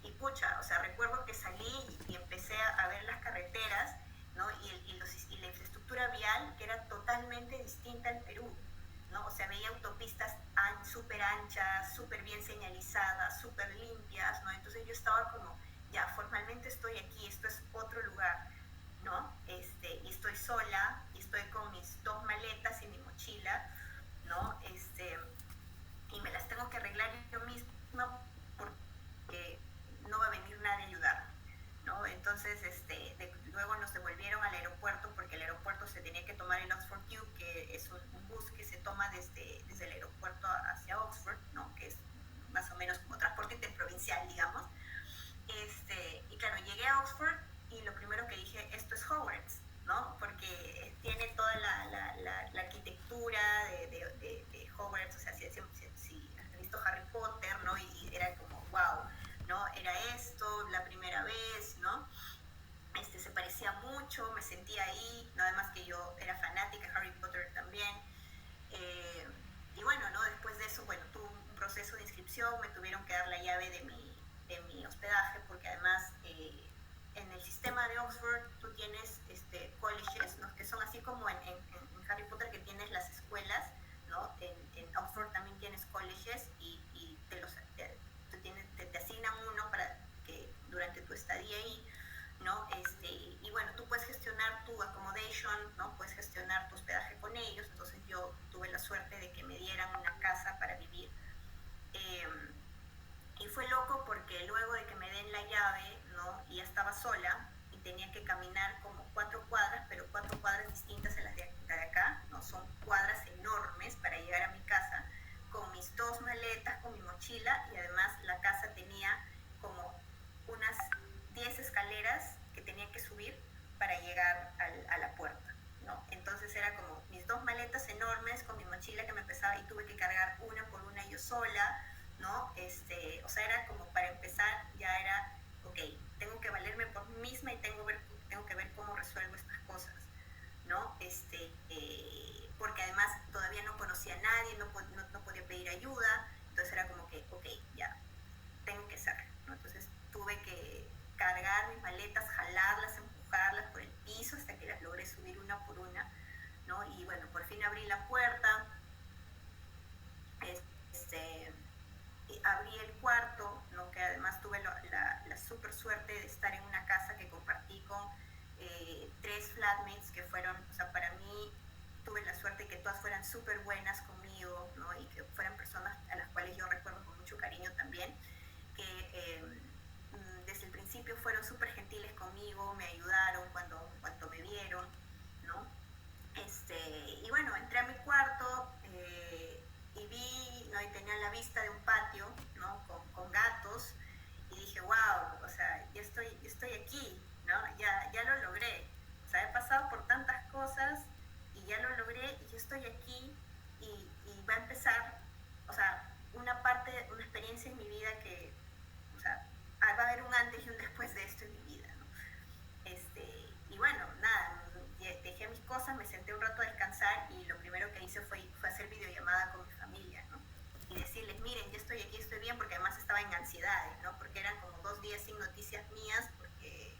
Y pucha, o sea, recuerdo que salí y empecé a ver las carreteras, ¿no? Y la infraestructura vial que era totalmente distinta al Perú, ¿no? O sea, veía autopistas súper anchas, súper bien señalizadas, súper limpias, ¿no? Entonces yo estaba como, ya, formalmente estoy aquí, esto es otro lugar, ¿no? Y estoy sola, y estoy con mis dos maletas y mi mochila, ¿no? Y me las tengo que arreglar yo misma porque no va a venir nadie a ayudarme, ¿no? Entonces, luego nos devolvieron al aeropuerto porque el aeropuerto se tenía que tomar el Oxford Tube, que es un bus que se toma desde el aeropuerto hacia Oxford, ¿no? Que es sentía ahí, nada más que yo era fanática de Harry Potter también. Eh, y bueno, ¿no? Después de eso, bueno, tuve un proceso de inscripción, me tuvieron que dar la llave de mi hospedaje, porque además en el sistema de Oxford tú tienes colleges, ¿no? Que son así como en Harry Potter, que tienes las escuelas, ¿no? En Oxford también tienes colleges y te asignan uno para que durante tu estadía ahí, ¿no? Y bueno, tú puedes gestionar tu accommodation, ¿no? Puedes gestionar tu hospedaje con ellos. Entonces yo tuve la suerte de que me dieran una casa para vivir. Eh, y fue loco porque luego de que me den la llave, ¿no? Y ya estaba sola y tenía que caminar como 4 cuadras, pero 4 cuadras distintas a las de acá, ¿no? Son cuadras enormes para llegar a mi casa, con mis 2 maletas, con mi mochila, y además la casa tenía como unas 10 escaleras que tenía que subir para llegar a la puerta, ¿no? Entonces era como mis 2 maletas enormes con mi mochila que me pesaba, y tuve que cargar una por una yo sola, ¿no? O sea, era como para empezar, ya era, ok, tengo que valerme por mí misma y tengo que ver cómo resuelvo estas cosas, ¿no? Porque además todavía no conocía a nadie, no podía pedir ayuda, entonces era como que, ok, ya, tengo que hacerlo, ¿no? Entonces tuve que cargar mis maletas, jalarlas, empujarlas por el piso hasta que las logré subir una por una, ¿no? Y bueno, por fin abrí la puerta, abrí el cuarto, ¿no? Que además tuve la super suerte de estar en una casa que compartí con 3 flatmates que fueron, o sea, para mí tuve la suerte de que todas fueran súper buenas conmigo, ¿no? Y que fueran personas a las cuales yo recuerdo con mucho cariño también, que desde el principio fueron súper gentiles conmigo, me ayudaron cuando me vieron, ¿no? Y bueno, entré a mi cuarto y vi, ¿no? Y tenía la vista de un patio, ¿no? Con gatos, y dije, wow, o sea, ya estoy aquí, ¿no? Ya lo logré. O sea, he pasado por tantas cosas y ya lo logré y yo estoy aquí, y va a empezar, o sea, una experiencia en mi vida que, o sea, va a haber un antes y un después de esto en mi vida, ¿no? Y bueno, nada, dejé mis cosas, me senté un rato a descansar, y lo primero que hice fue hacer videollamada con mi familia, ¿no? Y decirles, miren, ya estoy aquí, estoy bien, porque además estaba en ansiedades, ¿no? Porque eran como 2 días sin noticias mías, porque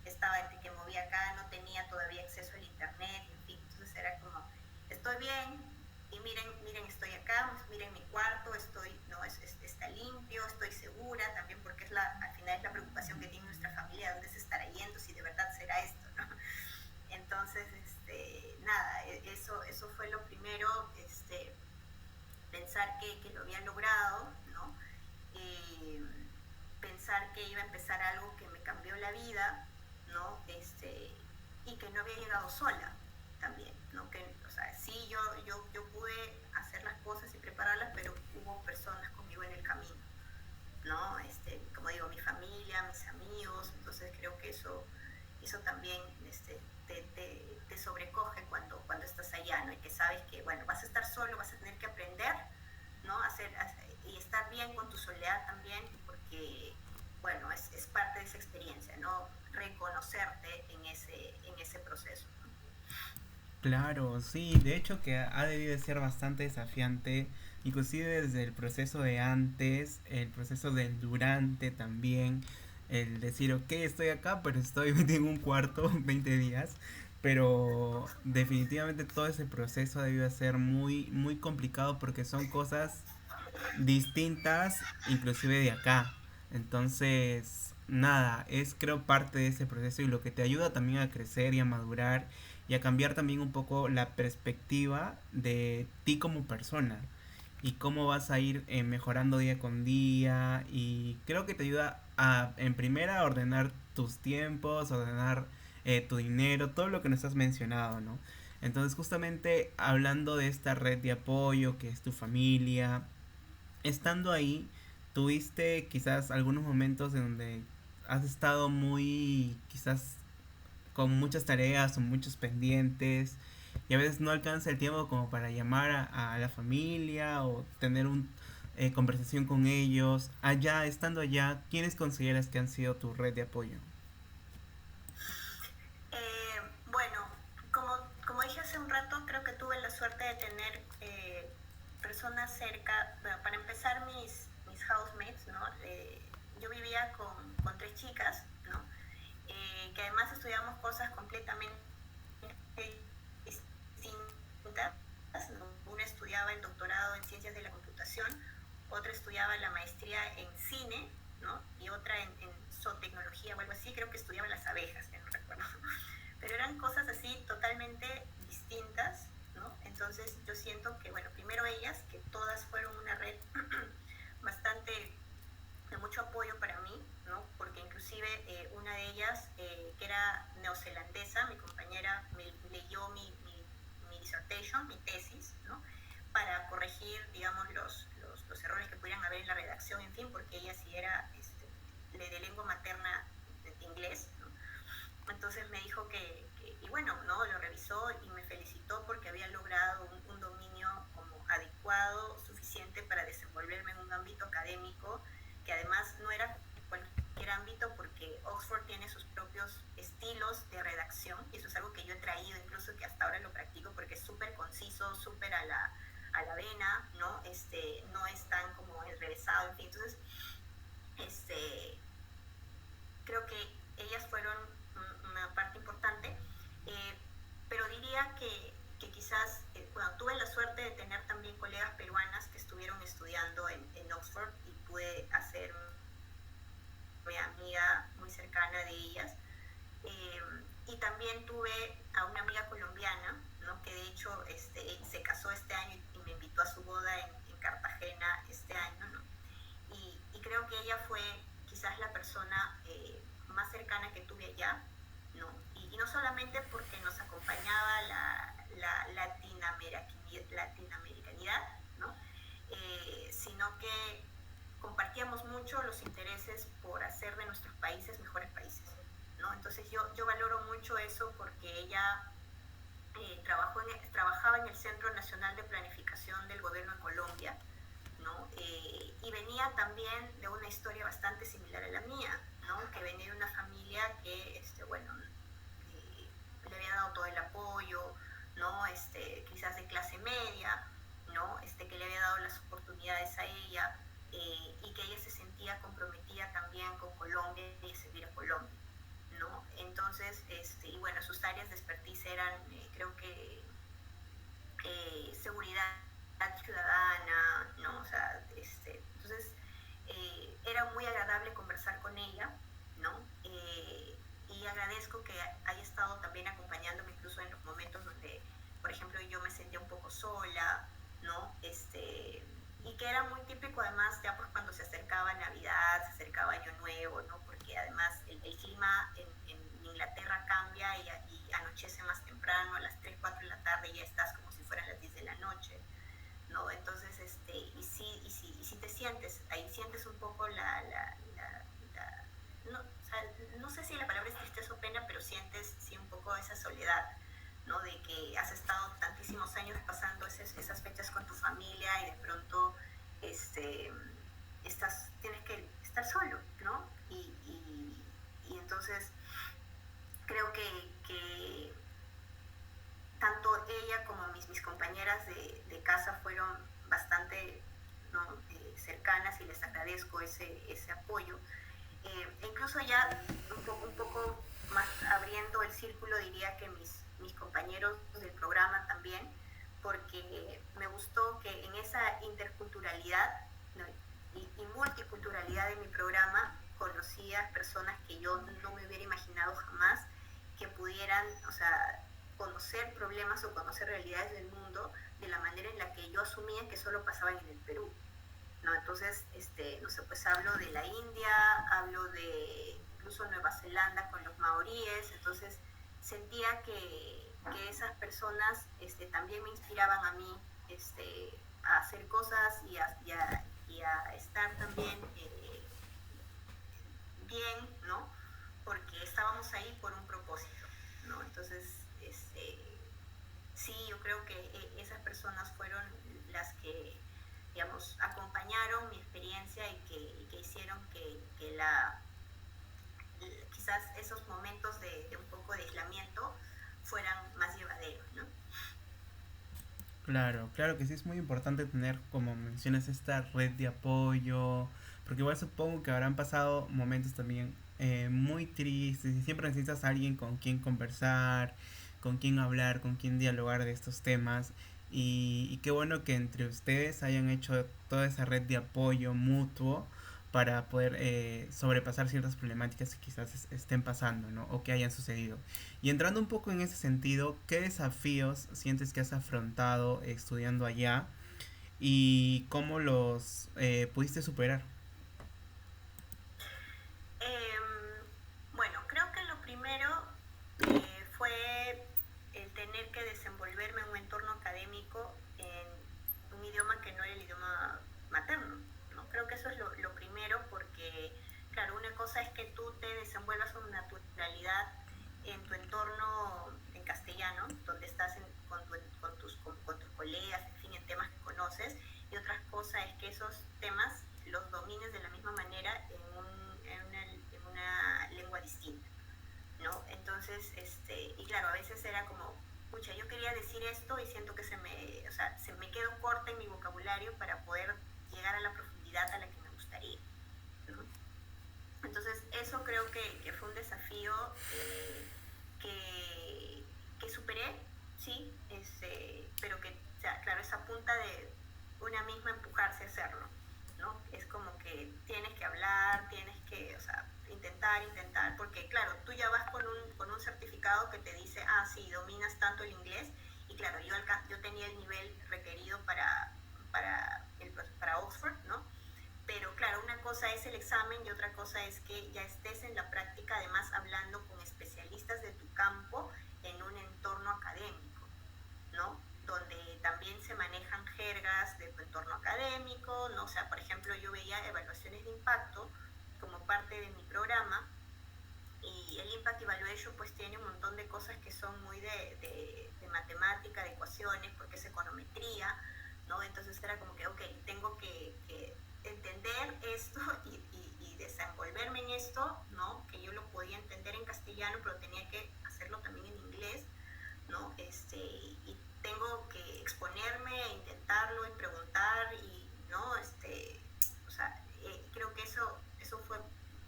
estaba entre que movía acá, no tenía todavía acceso al internet, en fin, entonces era como, estoy bien, y miren, estoy acá, miren mi cuarto, no, está limpio, estoy segura, también porque al final es la preocupación que tiene nuestra familia, dónde se estará yendo, si de verdad será esto, ¿no? Entonces, nada, eso fue lo primero, pensar que lo había logrado, ¿no? Pensar que iba a empezar algo que me cambió la vida, ¿no? Y que no había llegado sola también, ¿no? Que, o sea, sí, yo pude hacer las cosas y prepararlas, pero hubo personas conmigo en el camino, ¿no? Como digo, mi familia, mis amigos, entonces creo que eso también te sobrecoge cuando estás allá, ¿no? Y que sabes que, bueno, vas a estar solo, vas a tener que aprender, ¿no? Y estar bien con tu soledad también, porque, bueno, es parte de esa experiencia, ¿no? Reconocerte en ese proceso, ¿no? Claro, sí, de hecho que ha debido de ser bastante desafiante, inclusive desde el proceso de antes, el proceso del durante también, el decir, ok, estoy acá, pero estoy metido en un cuarto 20 días, pero definitivamente todo ese proceso ha debido de ser muy, muy complicado porque son cosas distintas, inclusive de acá. Entonces, nada, es creo parte de ese proceso y lo que te ayuda también a crecer y a madurar y a cambiar también un poco la perspectiva de ti como persona y cómo vas a ir mejorando día con día y creo que te ayuda a en primera a ordenar tus tiempos, ordenar tu dinero, todo lo que nos has mencionado, ¿no? Entonces justamente hablando de esta red de apoyo que es tu familia, estando ahí, tuviste quizás algunos momentos en donde has estado muy, quizás con muchas tareas o muchos pendientes y a veces no alcanza el tiempo como para llamar a la familia o tener una conversación con ellos. Allá, estando allá, ¿quiénes consideras que han sido tu red de apoyo? Bueno, personas cerca, bueno, para empezar mis housemates, ¿no? Yo vivía con tres chicas, ¿no? Que además estudiamos cosas completamente distintas, ¿no? Una estudiaba el doctorado en ciencias de la computación, otra estudiaba la maestría en cine, ¿no? Y otra en zootecnología o algo así, creo que estudiaba las abejas, no recuerdo. Pero eran cosas así totalmente distintas, ¿no? Entonces yo siento que, bueno, primero ellas, que todas fueron una red bastante de mucho apoyo para mí, ¿no? Porque inclusive una de ellas, que era neozelandesa, mi compañera me leyó mi dissertation, mi tesis, ¿no? Para corregir, digamos, los errores que pudieran haber en la redacción, en fin, porque ella sí era de lengua materna de inglés, ¿no? Entonces me dijo y bueno, ¿no? Lo revisó y me felicitó porque había logrado un dominio como adecuado, suficiente para desenvolverme en un ámbito académico, que además no era cualquier ámbito porque Oxford tiene sus propios estilos de redacción y eso es algo que yo he traído, incluso que hasta ahora lo practico porque es súper conciso, súper a la vena, ¿no? No es tan como enrevesado, en fin. Entonces, creo que ellas fueron una parte importante, pero diría que quizás, bueno, tuve la suerte de tener también colegas peruanas que estuvieron estudiando en Oxford y pude hacerme amiga muy cercana de ellas. Y también tuve a una amiga colombiana, ¿no? Que de hecho se casó este año y me invitó a su boda en Cartagena este año, ¿no? Y creo que ella fue quizás la persona más cercana que tuve allá, ¿no? Y no solamente porque nos acompañaba la latinoamericanidad, ¿no? Sino que compartíamos mucho los intereses por hacer de nuestros países mejores países, ¿no? Entonces yo valoro mucho eso porque ella trabajaba en el Centro Nacional de Planificación del Gobierno de Colombia, ¿no? Y venía también de una historia bastante similar a la mía, ¿no? Que venía de una familia que, bueno, le había dado todo el apoyo, ¿no? Quizás de clase media, ¿no? Que le había dado las oportunidades a ella, y que ella se sentía comprometida también con Colombia y a servir a Colombia, ¿no? Entonces, y bueno, sus áreas de expertise eran, creo que, seguridad ciudadana, ¿no? O sea, entonces era muy agradable conversar con ella, ¿no? Y agradezco que haya estado también acompañándome incluso en los momentos donde, por ejemplo, yo me sentía un poco sola, ¿no? Y que era muy típico además ya pues cuando se acercaba Navidad, se acercaba Año Nuevo, ¿no? Porque además el clima en Inglaterra cambia y anochece más temprano, a las 3, 4 de la tarde ya estás como si fueran las 10 de la noche, ¿no? Entonces, y si te sientes, ahí sientes un poco no, o sea, no sé si la palabra es tristeza o pena, pero sientes sí un poco esa soledad, ¿no? De que has estado tantísimos años pasando esas fechas con tu familia y de pronto tienes que estar solo, ¿no? Y entonces creo que tanto ella como mis compañeras de casa fueron bastante, ¿no? Cercanas y les agradezco ese apoyo. Incluso ya un poco más abriendo el círculo, diría que mis compañeros del programa también, porque me gustó que en esa interculturalidad, ¿no? y multiculturalidad de mi programa conocía personas que yo no me hubiera imaginado jamás que pudieran, o sea, conocer problemas o conocer realidades del mundo de la manera en la que yo asumía que solo pasaban en el Perú, ¿no? Entonces, no sé, pues hablo de la India, hablo de incluso Nueva Zelanda con los maoríes, entonces sentía que esas personas también me inspiraban a mí a hacer cosas y a estar también bien, ¿no? Porque estábamos ahí por un propósito, ¿no? Entonces, sí, yo creo que esas personas fueron las que, digamos, acompañaron mi experiencia y que hicieron que quizás esos momentos de un poco de aislamiento fueran más llevaderos, ¿no? Claro, claro que sí es muy importante tener, como mencionas, esta red de apoyo, porque igual supongo que habrán pasado momentos también muy tristes y siempre necesitas a alguien con quien conversar, con quien hablar, con quien dialogar de estos temas. Y qué bueno que entre ustedes hayan hecho toda esa red de apoyo mutuo para poder sobrepasar ciertas problemáticas que quizás estén pasando, ¿no? O que hayan sucedido. Y entrando un poco en ese sentido, ¿qué desafíos sientes que has afrontado estudiando allá y cómo los pudiste superar? Em, bueno, creo que lo primero fue el tener que desenvolverme en un entorno académico en un idioma que no era el idioma materno, ¿no? Creo que eso es lo primero porque, claro, una cosa es que tú te desenvuelvas con naturalidad en tu entorno en castellano, donde estás con tus colegas, en fin, en temas que conoces, y otra cosa es que esos temas los domines de la misma manera en una lengua distinta, ¿no? Entonces, y claro, a veces era como, pucha, yo quería decir esto y siento que o sea, se me quedó corta en mi vocabulario para poder llegar a la profundidad a la que me gustaría, ¿no? Entonces, eso creo que fue un desafío que, que superé, sí, pero que, o sea, claro, esa punta de una misma empujarse a hacerlo, ¿no? Es como que tienes que hablar, tienes que, o sea, intentar, porque claro, tú ya vas con un certificado que te dice, ah, sí, dominas tanto el inglés, y claro, yo tenía el nivel requerido para Oxford, ¿no? Pero claro, una cosa es el examen y otra cosa es que ya estés en la práctica, además hablando con especialistas de tu campo en un entorno académico, ¿no? Donde también se manejan jergas de tu entorno académico, ¿no? O sea, por ejemplo, yo veía evaluaciones de impacto como parte de mi programa y el Impact Evaluation pues tiene un montón de cosas que son muy de matemática, de ecuaciones, porque es econometría, ¿no? Entonces era como que, ok, tengo que entender esto y desenvolverme en esto, ¿no? Que yo lo podía entender en castellano, pero tenía que hacerlo también en inglés, ¿no? Y tengo que exponerme, e intentarlo y preguntar y, ¿no? O sea, creo que eso fue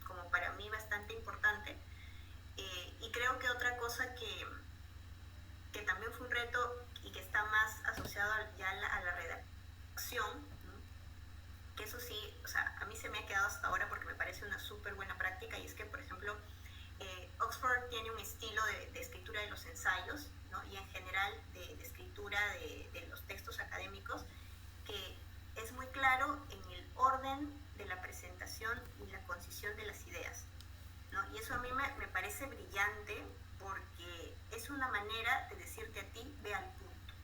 como para mí bastante importante. Y creo que otra cosa que también fue un reto y que está más asociado ya a la redacción, ¿no? Que eso sí, o sea, a mí se me ha quedado hasta ahora porque me parece una súper buena práctica y es que, por ejemplo, Oxford tiene un estilo de escritura de los ensayos, ¿no? Y en general de escritura de los textos académicos que es muy claro en el orden de la presentación y la concisión de las ideas, ¿no? Y eso a mí me parece brillante porque es una manera de decirte a ti, ve al punto,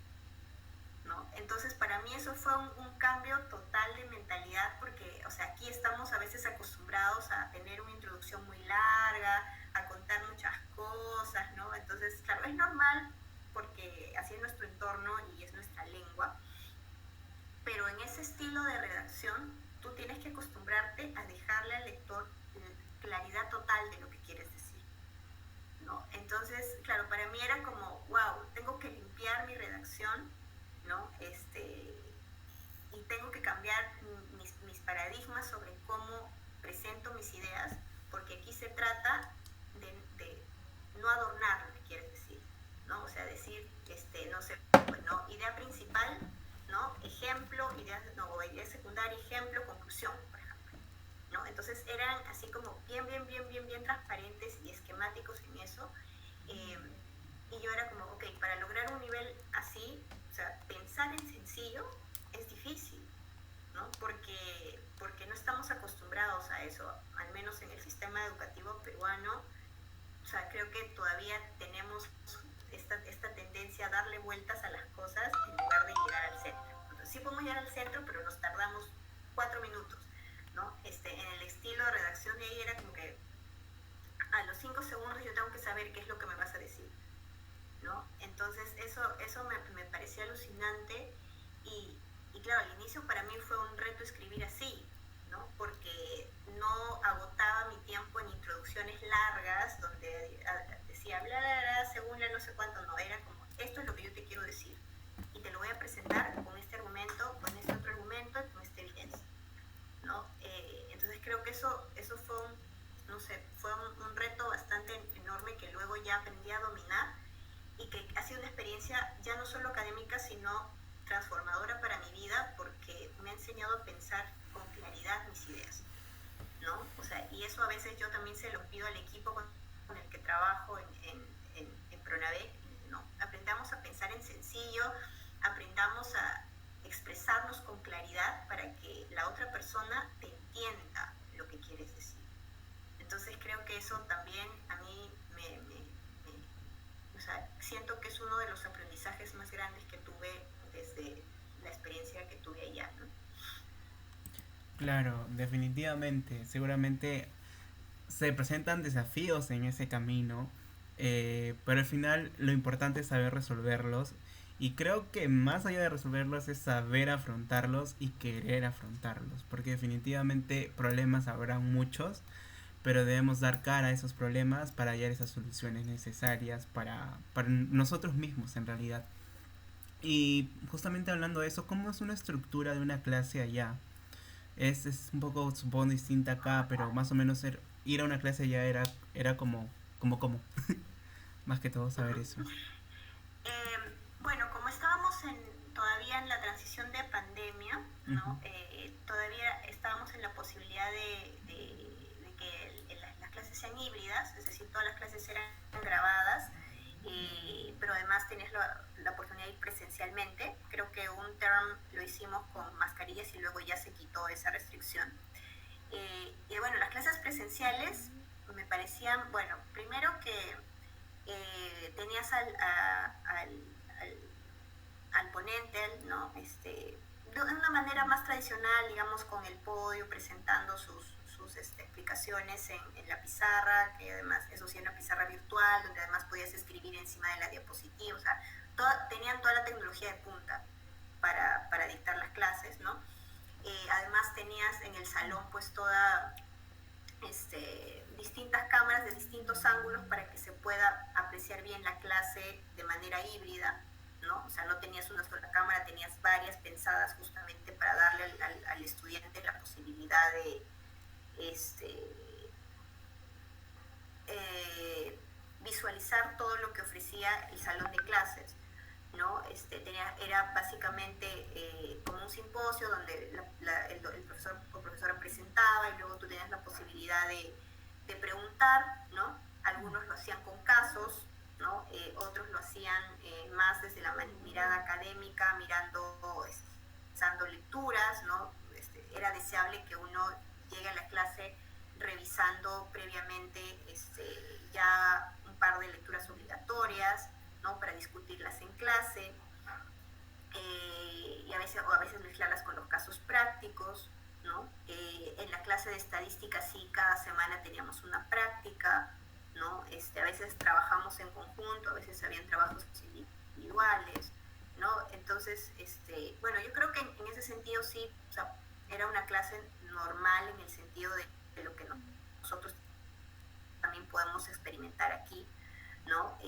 ¿no? Entonces para mí eso fue un cambio total de mentalidad porque, o sea, aquí estamos a veces acostumbrados a tener una introducción muy larga, a contar muchas cosas, ¿no? Entonces, claro, es normal porque así es nuestro entorno y es nuestra lengua, pero en ese estilo de redacción tú tienes que acostumbrarte a dejarle al lector claridad total de lo que quieres decir, ¿no? Entonces, claro, para mí era como, wow, tengo que limpiar mi redacción, ¿no? Y tengo que cambiar mis paradigmas sobre cómo presento mis ideas, porque aquí se trata de no adornar lo que quieres decir, ¿no? O sea, decir, no sé, bueno, idea principal, ¿no? Ejemplo, idea secundaria, ejemplo, conclusión, por ejemplo, ¿no? Entonces eran así como bien transparentes y esquemáticos en eso. Eh, y yo era como, ok, para lograr un nivel así, o sea, pensar en sencillo es difícil, ¿no? Porque no estamos acostumbrados a eso, al menos en el sistema educativo peruano. O sea, creo que todavía tenemos esta tendencia a darle vueltas a las cosas en lugar de llegar al centro. Entonces, sí podemos llegar al centro, pero nos tardamos 4 minutos, ¿no? En el estilo de redacción de ahí era como que a los 5 segundos yo tengo que saber qué es lo que me vas a decir, ¿no? Entonces eso me pareció alucinante y claro, al inicio para mí fue un reto escribir así, ¿no? Porque no agotaba mi tiempo en introducciones largas donde decía bla, bla, bla, según la no sé cuánto, no, era como, esto es lo que yo te quiero decir y te lo voy a presentar con este argumento, con este otro argumento y con esta evidencia, ¿no? Entonces creo que eso fue no sé, fue un reto bastante enorme que luego ya aprendí a dominar y que ha sido una experiencia ya no solo académica, sino transformadora para mi vida, porque me ha enseñado a pensar con claridad mis ideas, ¿no? O sea, y eso a veces yo también se lo pido al equipo con el que trabajo en Pronavec, ¿no? Aprendamos a pensar en sencillo, aprendamos a expresarnos con claridad para que la otra persona te entienda lo que quieres decir. Entonces creo que eso también a mí o sea, siento que es uno de los aprendizajes más grandes que tuve desde la experiencia que tuve allá, ¿no? Claro, definitivamente. Seguramente se presentan desafíos en ese camino, pero al final lo importante es saber resolverlos. Y creo que más allá de resolverlos es saber afrontarlos y querer afrontarlos, porque definitivamente problemas habrá muchos, pero debemos dar cara a esos problemas para hallar esas soluciones necesarias para nosotros mismos en realidad. Y justamente hablando de eso, ¿cómo es una estructura de una clase allá? Es un poco, supongo, distinta acá, pero más o menos ir a una clase allá era como, más que todo saber eso. Bueno, como estábamos todavía en la transición de pandemia, Ujú. ¿no? Todavía estábamos en la posibilidad de que las clases sean híbridas, es decir, todas las clases eran grabadas, pero además tenías la oportunidad de ir presencialmente. Creo que un term lo hicimos con mascarillas y luego ya se quitó esa restricción. Y bueno, las clases presenciales me parecían, bueno, primero que tenías al, al ponente, ¿no? De una manera más tradicional, digamos, con el podio, presentando sus explicaciones en la pizarra, que además eso sí era una pizarra virtual, donde además podías escribir encima de la diapositiva, o sea, tenían toda la tecnología de punta para dictar las clases, ¿no? Además tenías en el salón pues toda distintas cámaras de distintos ángulos para que se pueda apreciar bien la clase de manera híbrida, ¿no? O sea, no tenías una sola cámara, tenías varias pensadas justamente para darle al estudiante la posibilidad de visualizar todo lo que ofrecía el salón de clases, ¿no? Era básicamente como un simposio donde el profesor o profesora presentaba y luego tú tenías la posibilidad de preguntar, ¿no? Algunos lo hacían con casos, ¿no? Otros lo hacían más desde la mirada académica, usando lecturas, ¿no? Era deseable que uno llegue a la clase revisando previamente ya un par de lecturas obligatorias, ¿no? Para discutirlas en clase, y a veces mezclarlas con los casos prácticos, ¿no? En la clase de estadística sí, cada semana teníamos una práctica, ¿no? A veces trabajamos en conjunto, a veces habían trabajos individuales, ¿no? Entonces, bueno, yo creo que en ese sentido sí, o sea, era una clase normal en el sentido de lo que nosotros también podemos experimentar aquí, ¿no?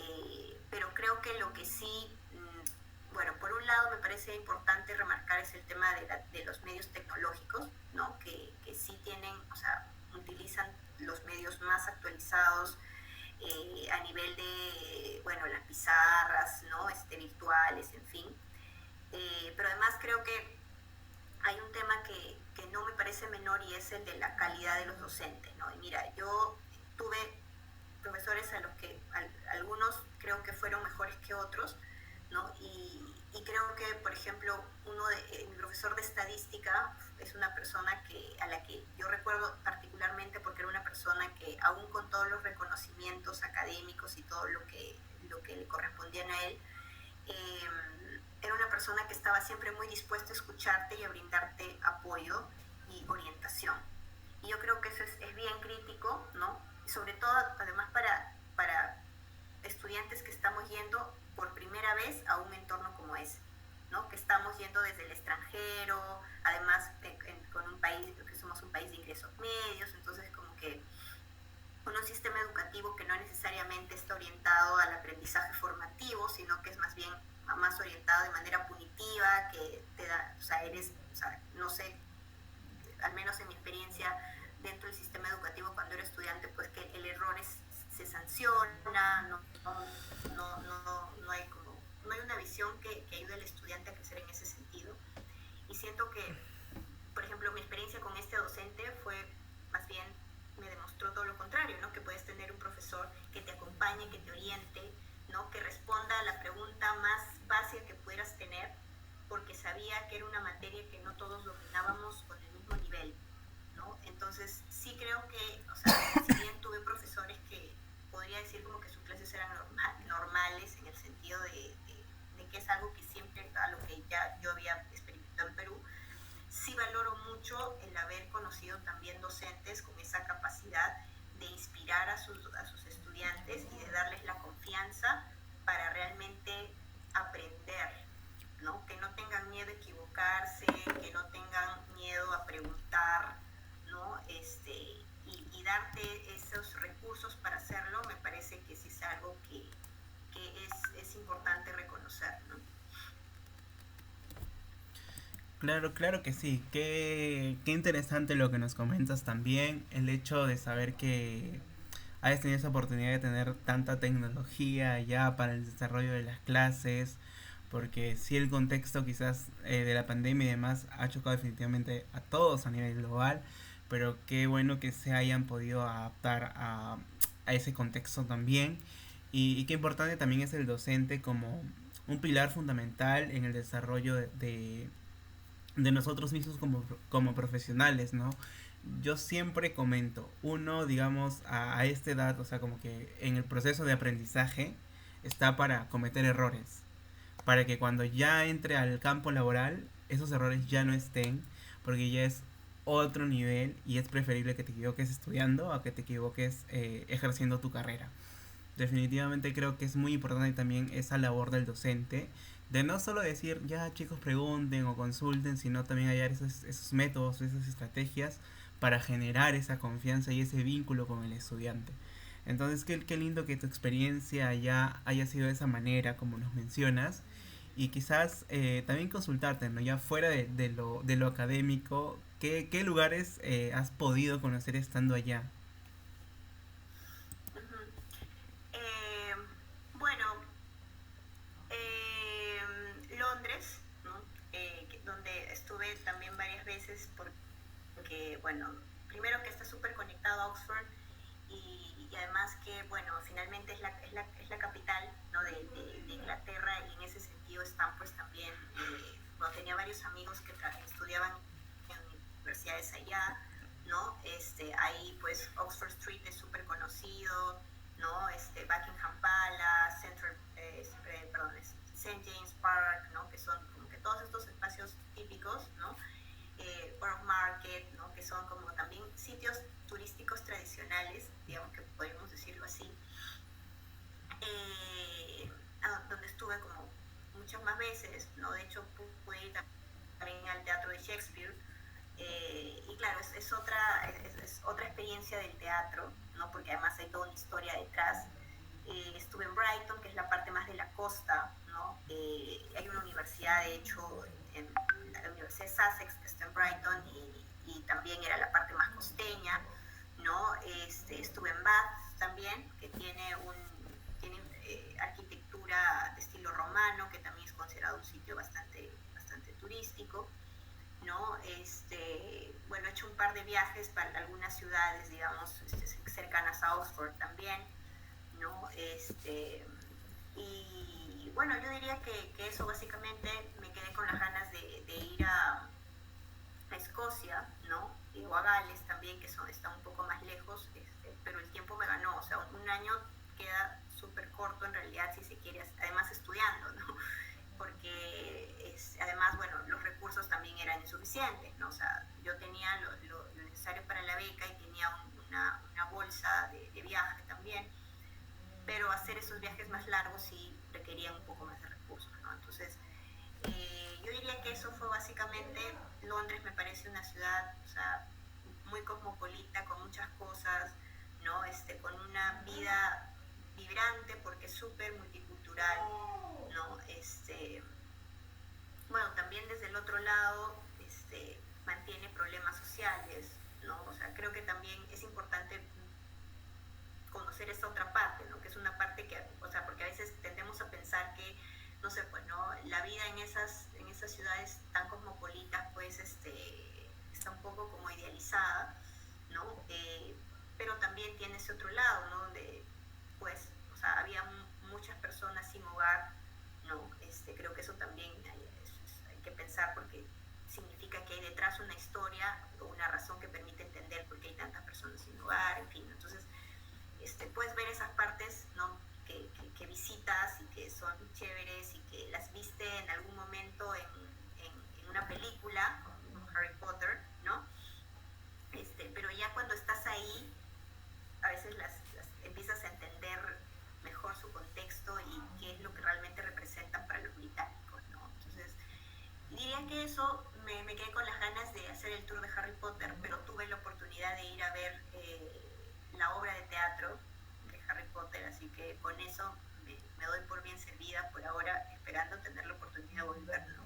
Pero creo que lo que sí, bueno, por un lado me parece importante remarcar es el tema de los medios tecnológicos, ¿no? Que sí tienen, o sea, utilizan los medios más actualizados a nivel de, bueno, las pizarras, ¿no? Virtuales, en fin. Pero además creo que hay un tema que no me parece menor y es el de la calidad de los docentes, ¿no? Y mira, yo tuve profesores a los que algunos creo que fueron mejores que otros, ¿no? Y creo que, por ejemplo, mi profesor de estadística es una persona a la que yo recuerdo particularmente porque era una persona que, aún con todos los reconocimientos académicos y todo lo que le correspondían a él, era una persona que estaba siempre muy dispuesta a escucharte y a brindarte apoyo y orientación. Y yo creo que eso es bien crítico, ¿no? Sobre todo, además, para estudiantes que estamos yendo por primera vez a un entorno como ese, ¿no? Que estamos yendo desde el extranjero, además con un país, que somos un país de ingresos medios, entonces como que con un sistema educativo que no necesariamente está orientado al aprendizaje formativo, sino que es más bien más orientado de manera punitiva intuitiva, que te da, o sea, eres, o sea, no sé, al menos en mi experiencia dentro del sistema educativo cuando era estudiante, pues que el error se sanciona, no hay como, no hay una visión que ayude al estudiante a crecer en ese sentido. Y siento que, por ejemplo, mi experiencia con este docente fue más bien, me demostró todo lo contrario, ¿no? Que puedes tener un profesor que te acompañe, que te oriente, ¿no? Que responda a la pregunta más básica que pudieras tener, porque sabía que era una materia que no todos dominábamos con el mismo nivel, ¿no? Entonces, sí creo que, o sea, si bien tuve profesores que podría decir como que sus clases eran normales en el sentido de que es algo que siempre, a lo que ya yo había experimentado en Perú, sí valoro mucho el haber conocido también docentes con esa capacidad de inspirar a sus estudiantes y de darles la confianza para realmente aprender, ¿no? Que no tengan miedo a equivocarse, que no tengan miedo a preguntar, ¿no? Y darte esos recursos para hacerlo, me parece que sí es algo que es importante reconocer, ¿no? Claro, claro que sí. Qué interesante lo que nos comentas también. El hecho de saber que hayas tenido esa oportunidad de tener tanta tecnología ya para el desarrollo de las clases. Porque sí, el contexto quizás de la pandemia y demás ha chocado definitivamente a todos a nivel global. Pero qué bueno que se hayan podido adaptar a ese contexto también. Y qué importante también es el docente como un pilar fundamental en el desarrollo de nosotros mismos como profesionales, ¿no? Yo siempre comento, uno, digamos, a esta edad, o sea, como que en el proceso de aprendizaje está para cometer errores, para que cuando ya entre al campo laboral, esos errores ya no estén, porque ya es otro nivel y es preferible que te equivoques estudiando a que te equivoques ejerciendo tu carrera. Definitivamente creo que es muy importante también esa labor del docente, de no solo decir, ya chicos pregunten o consulten, sino también hallar esos métodos, esas estrategias para generar esa confianza y ese vínculo con el estudiante. Entonces, qué lindo que tu experiencia ya haya sido de esa manera, como nos mencionas, y quizás también consultarte, ¿no? Ya fuera de lo académico, qué lugares has podido conocer estando allá? Uh-huh. Eh, bueno, Londres, ¿no? Donde estuve también varias veces porque, bueno, primero que está súper conectado a Oxford y además que, bueno, finalmente es la capital, ¿no? de Inglaterra y en ese sentido están pues también, bueno, tenía varios amigos que estudiaban en universidades allá, ¿no? Ahí pues Oxford Street es súper conocido, ¿no? Buckingham Palace, perdón, St. James Park, ¿no? Que son como que todos estos espacios típicos, ¿no? Borough Market, ¿no? Que son como también sitios turísticos tradicionales, digamos que podemos decirlo así, donde estuve como muchas más veces, ¿no? De hecho, pude ir también al Teatro de Shakespeare, y claro, es otra experiencia del teatro, ¿no? Porque además hay toda una historia detrás. Estuve en Brighton, que es la parte más de la costa, ¿no? Hay una universidad, de hecho, en la Universidad de Sussex, que está en Brighton, y también era la parte más costeña, ¿no? Estuve en Bath también, que tiene arquitectura de estilo romano, que también es considerado un sitio bastante turístico, ¿no? Bueno, he hecho un par de viajes para algunas ciudades, digamos, cercanas a Oxford también, ¿no? Y bueno, yo diría que eso básicamente me quedé con las ganas de ir a Escocia, ¿no? O a Gales también, está un poco más lejos, pero el tiempo me ganó, o sea, un año queda súper corto en realidad si se quiere, además estudiando, ¿no? Porque además, bueno, los recursos también eran insuficientes, ¿no? O sea, yo tenía lo necesario para la beca y tenía una bolsa de viaje también, pero hacer esos viajes más largos sí requerían un poco más de recursos, ¿no? Entonces, yo diría que eso fue básicamente, Londres me parece una ciudad, o sea, muy cosmopolita, con muchas cosas, ¿no? Con una vida vibrante porque es súper multicultural, ¿no? bueno, también desde el otro lado mantiene problemas sociales, ¿no? O sea, creo que también es importante conocer esta otra parte, ¿no? Que es una parte que, o sea, porque a veces tendemos a pensar que, no sé, pues, ¿no? La vida en esas ciudades tan cosmopolitas, pues, está un poco como idealizada, ¿no? Pero también tiene ese otro lado, ¿no? Donde, pues, o sea, había muchas personas sin hogar, ¿no? Creo que eso también hay que pensar porque significa que hay detrás una historia o una razón que permite entender por qué hay tantas personas sin hogar, en fin. Entonces, puedes ver esas partes, ¿no? Que visitas y que son chéveres y que las viste en algún momento en una película, como Harry Potter, ¿no? Pero ya cuando estás ahí, a veces las empiezas a entender mejor su contexto y qué es lo que realmente representan para los británicos, ¿no? Entonces, diría que eso me quedé con las ganas de hacer el tour de Harry Potter, pero tuve la oportunidad de ir a ver la obra de teatro de Harry Potter, así que con eso me doy por bien servida por ahora, esperando tener la oportunidad de volverlo.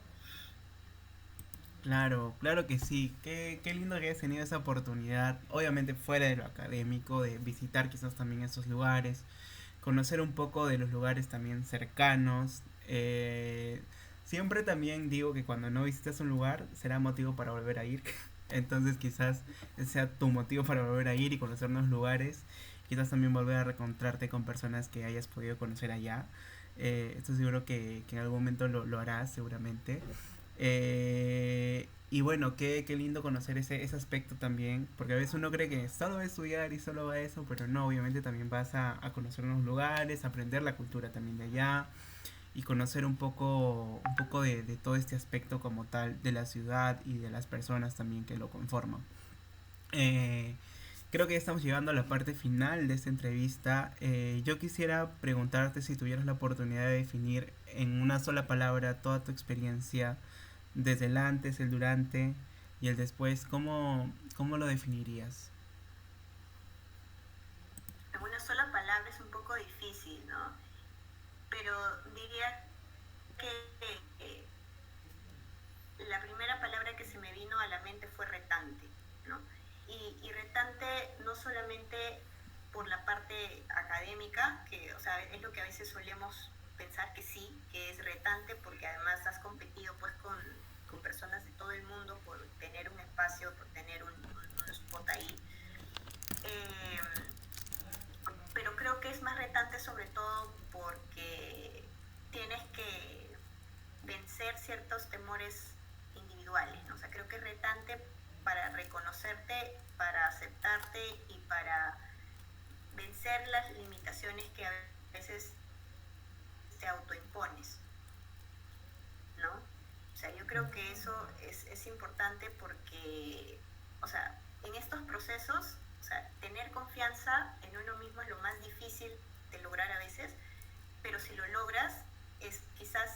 Claro, claro que sí. Qué lindo que hayas tenido esa oportunidad, obviamente fuera de lo académico, de visitar quizás también esos lugares, conocer un poco de los lugares también cercanos. Siempre también digo que cuando no visitas un lugar será motivo para volver a ir. Entonces quizás ese sea tu motivo para volver a ir y conocer nuevos lugares. Quizás también volver a reencontrarte con personas que hayas podido conocer allá. Esto seguro que en algún momento lo harás seguramente. Y bueno, qué lindo conocer ese aspecto también, porque a veces uno cree que solo va a estudiar y solo va a eso, pero no, obviamente también vas a conocer nuevos lugares, aprender la cultura también de allá y conocer un poco de todo este aspecto como tal de la ciudad y de las personas también que lo conforman. Eh, Creo que ya estamos llegando a la parte final de esta entrevista. Yo quisiera preguntarte si tuvieras la oportunidad de definir en una sola palabra toda tu experiencia desde el antes, el durante y el después, cómo lo definirías? En una sola palabra es un poco difícil, ¿no? Pero diría que la primera palabra que se me vino a la mente fue retante, ¿no? Y retante no solamente por la parte académica, que, o sea, es lo que a veces solemos pensar que sí, que es retante, porque además has competido pues con personas de todo el mundo por tener un espacio, por tener un spot ahí. Eh, pero creo que es más retante sobre todo porque tienes que vencer ciertos temores individuales, ¿no? O sea, creo que es retante para reconocerte, para aceptarte y para vencer las limitaciones que a veces te autoimpones, ¿no? O sea, yo creo que eso es importante porque, o sea, en estos procesos, o sea, tener confianza en uno mismo es lo más difícil de lograr a veces, pero si lo logras es quizás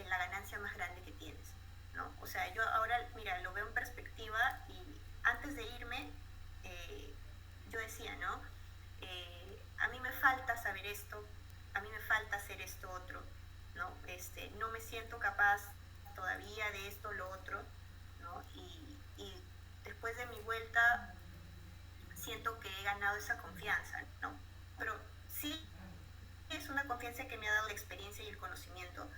la ganancia más grande que tienes, ¿no? O sea, yo ahora, mira, lo veo en perspectiva y antes de irme, eh, yo decía, ¿no? A mí me falta saber esto, a mí me falta hacer esto otro, ¿no? No me siento capaz todavía de esto, lo otro, ¿no? Y después de mi vuelta siento que he ganado esa confianza, ¿no? Pero sí es una confianza que me ha dado la experiencia y el conocimiento,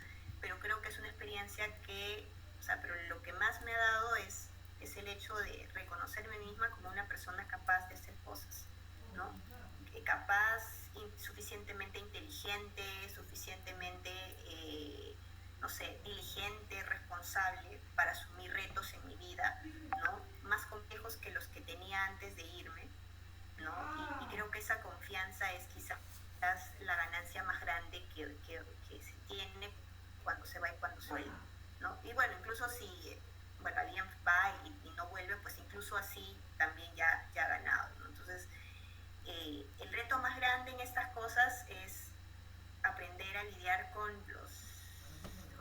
pero creo que es una experiencia que, o sea, pero lo que más me ha dado es el hecho de reconocerme misma como una persona capaz de hacer cosas, ¿no? Capaz, suficientemente inteligente, suficientemente, no sé, diligente, responsable para asumir retos en mi vida, ¿no? Más complejos que los que tenía antes de irme, ¿no? Y creo que esa confianza es quizás la ganancia más grande que se tiene cuando se va y cuando suele, ¿no? Y bueno, incluso si, bueno, alguien va y no vuelve, pues incluso así también ya ha ganado, ¿no? Entonces, el reto más grande en estas cosas es aprender a lidiar con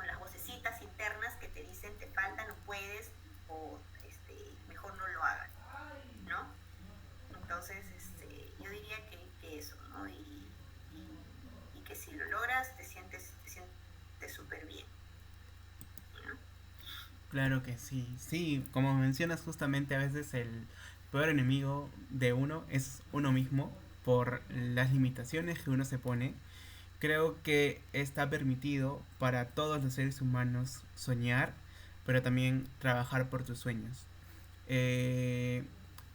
las vocecitas internas que te dicen te falta, no puedes, o mejor no lo hagas, ¿no? Entonces, yo diría que eso, ¿no? Y que si lo logras, te sientes súper bien. Claro que sí. Sí, como mencionas justamente, a veces el peor enemigo de uno es uno mismo por las limitaciones que uno se pone. Creo que está permitido para todos los seres humanos soñar, pero también trabajar por tus sueños. Eh,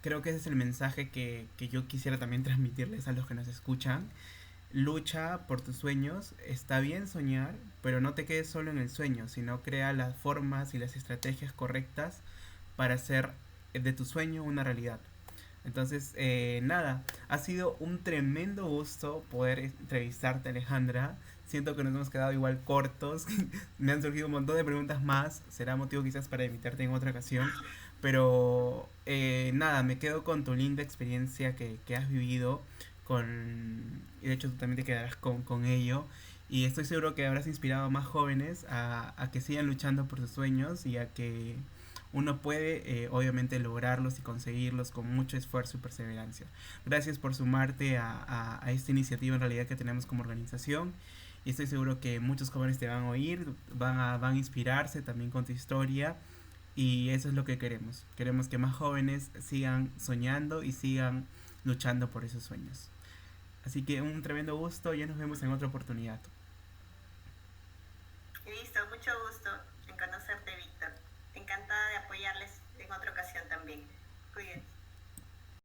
Creo que ese es el mensaje que yo quisiera también transmitirles a los que nos escuchan. Lucha por tus sueños, está bien soñar, pero no te quedes solo en el sueño, sino crea las formas y las estrategias correctas para hacer de tu sueño una realidad. Entonces, nada, ha sido un tremendo gusto poder entrevistarte, Alejandra. Siento que nos hemos quedado igual cortos. Me han surgido un montón de preguntas más. Será motivo quizás para invitarte en otra ocasión. Pero nada, me quedo con tu linda experiencia que has vivido. Y de hecho tú también te quedarás con ello. Y estoy seguro que habrás inspirado a más jóvenes a que sigan luchando por sus sueños y a que uno puede obviamente lograrlos y conseguirlos con mucho esfuerzo y perseverancia. Gracias por sumarte a esta iniciativa en realidad que tenemos como organización y estoy seguro que muchos jóvenes te van a oír, van a inspirarse también con tu historia y eso es lo que queremos. Queremos que más jóvenes sigan soñando y sigan luchando por esos sueños. Así que un tremendo gusto, ya nos vemos en otra oportunidad. Listo, mucho gusto en conocerte, Vicky.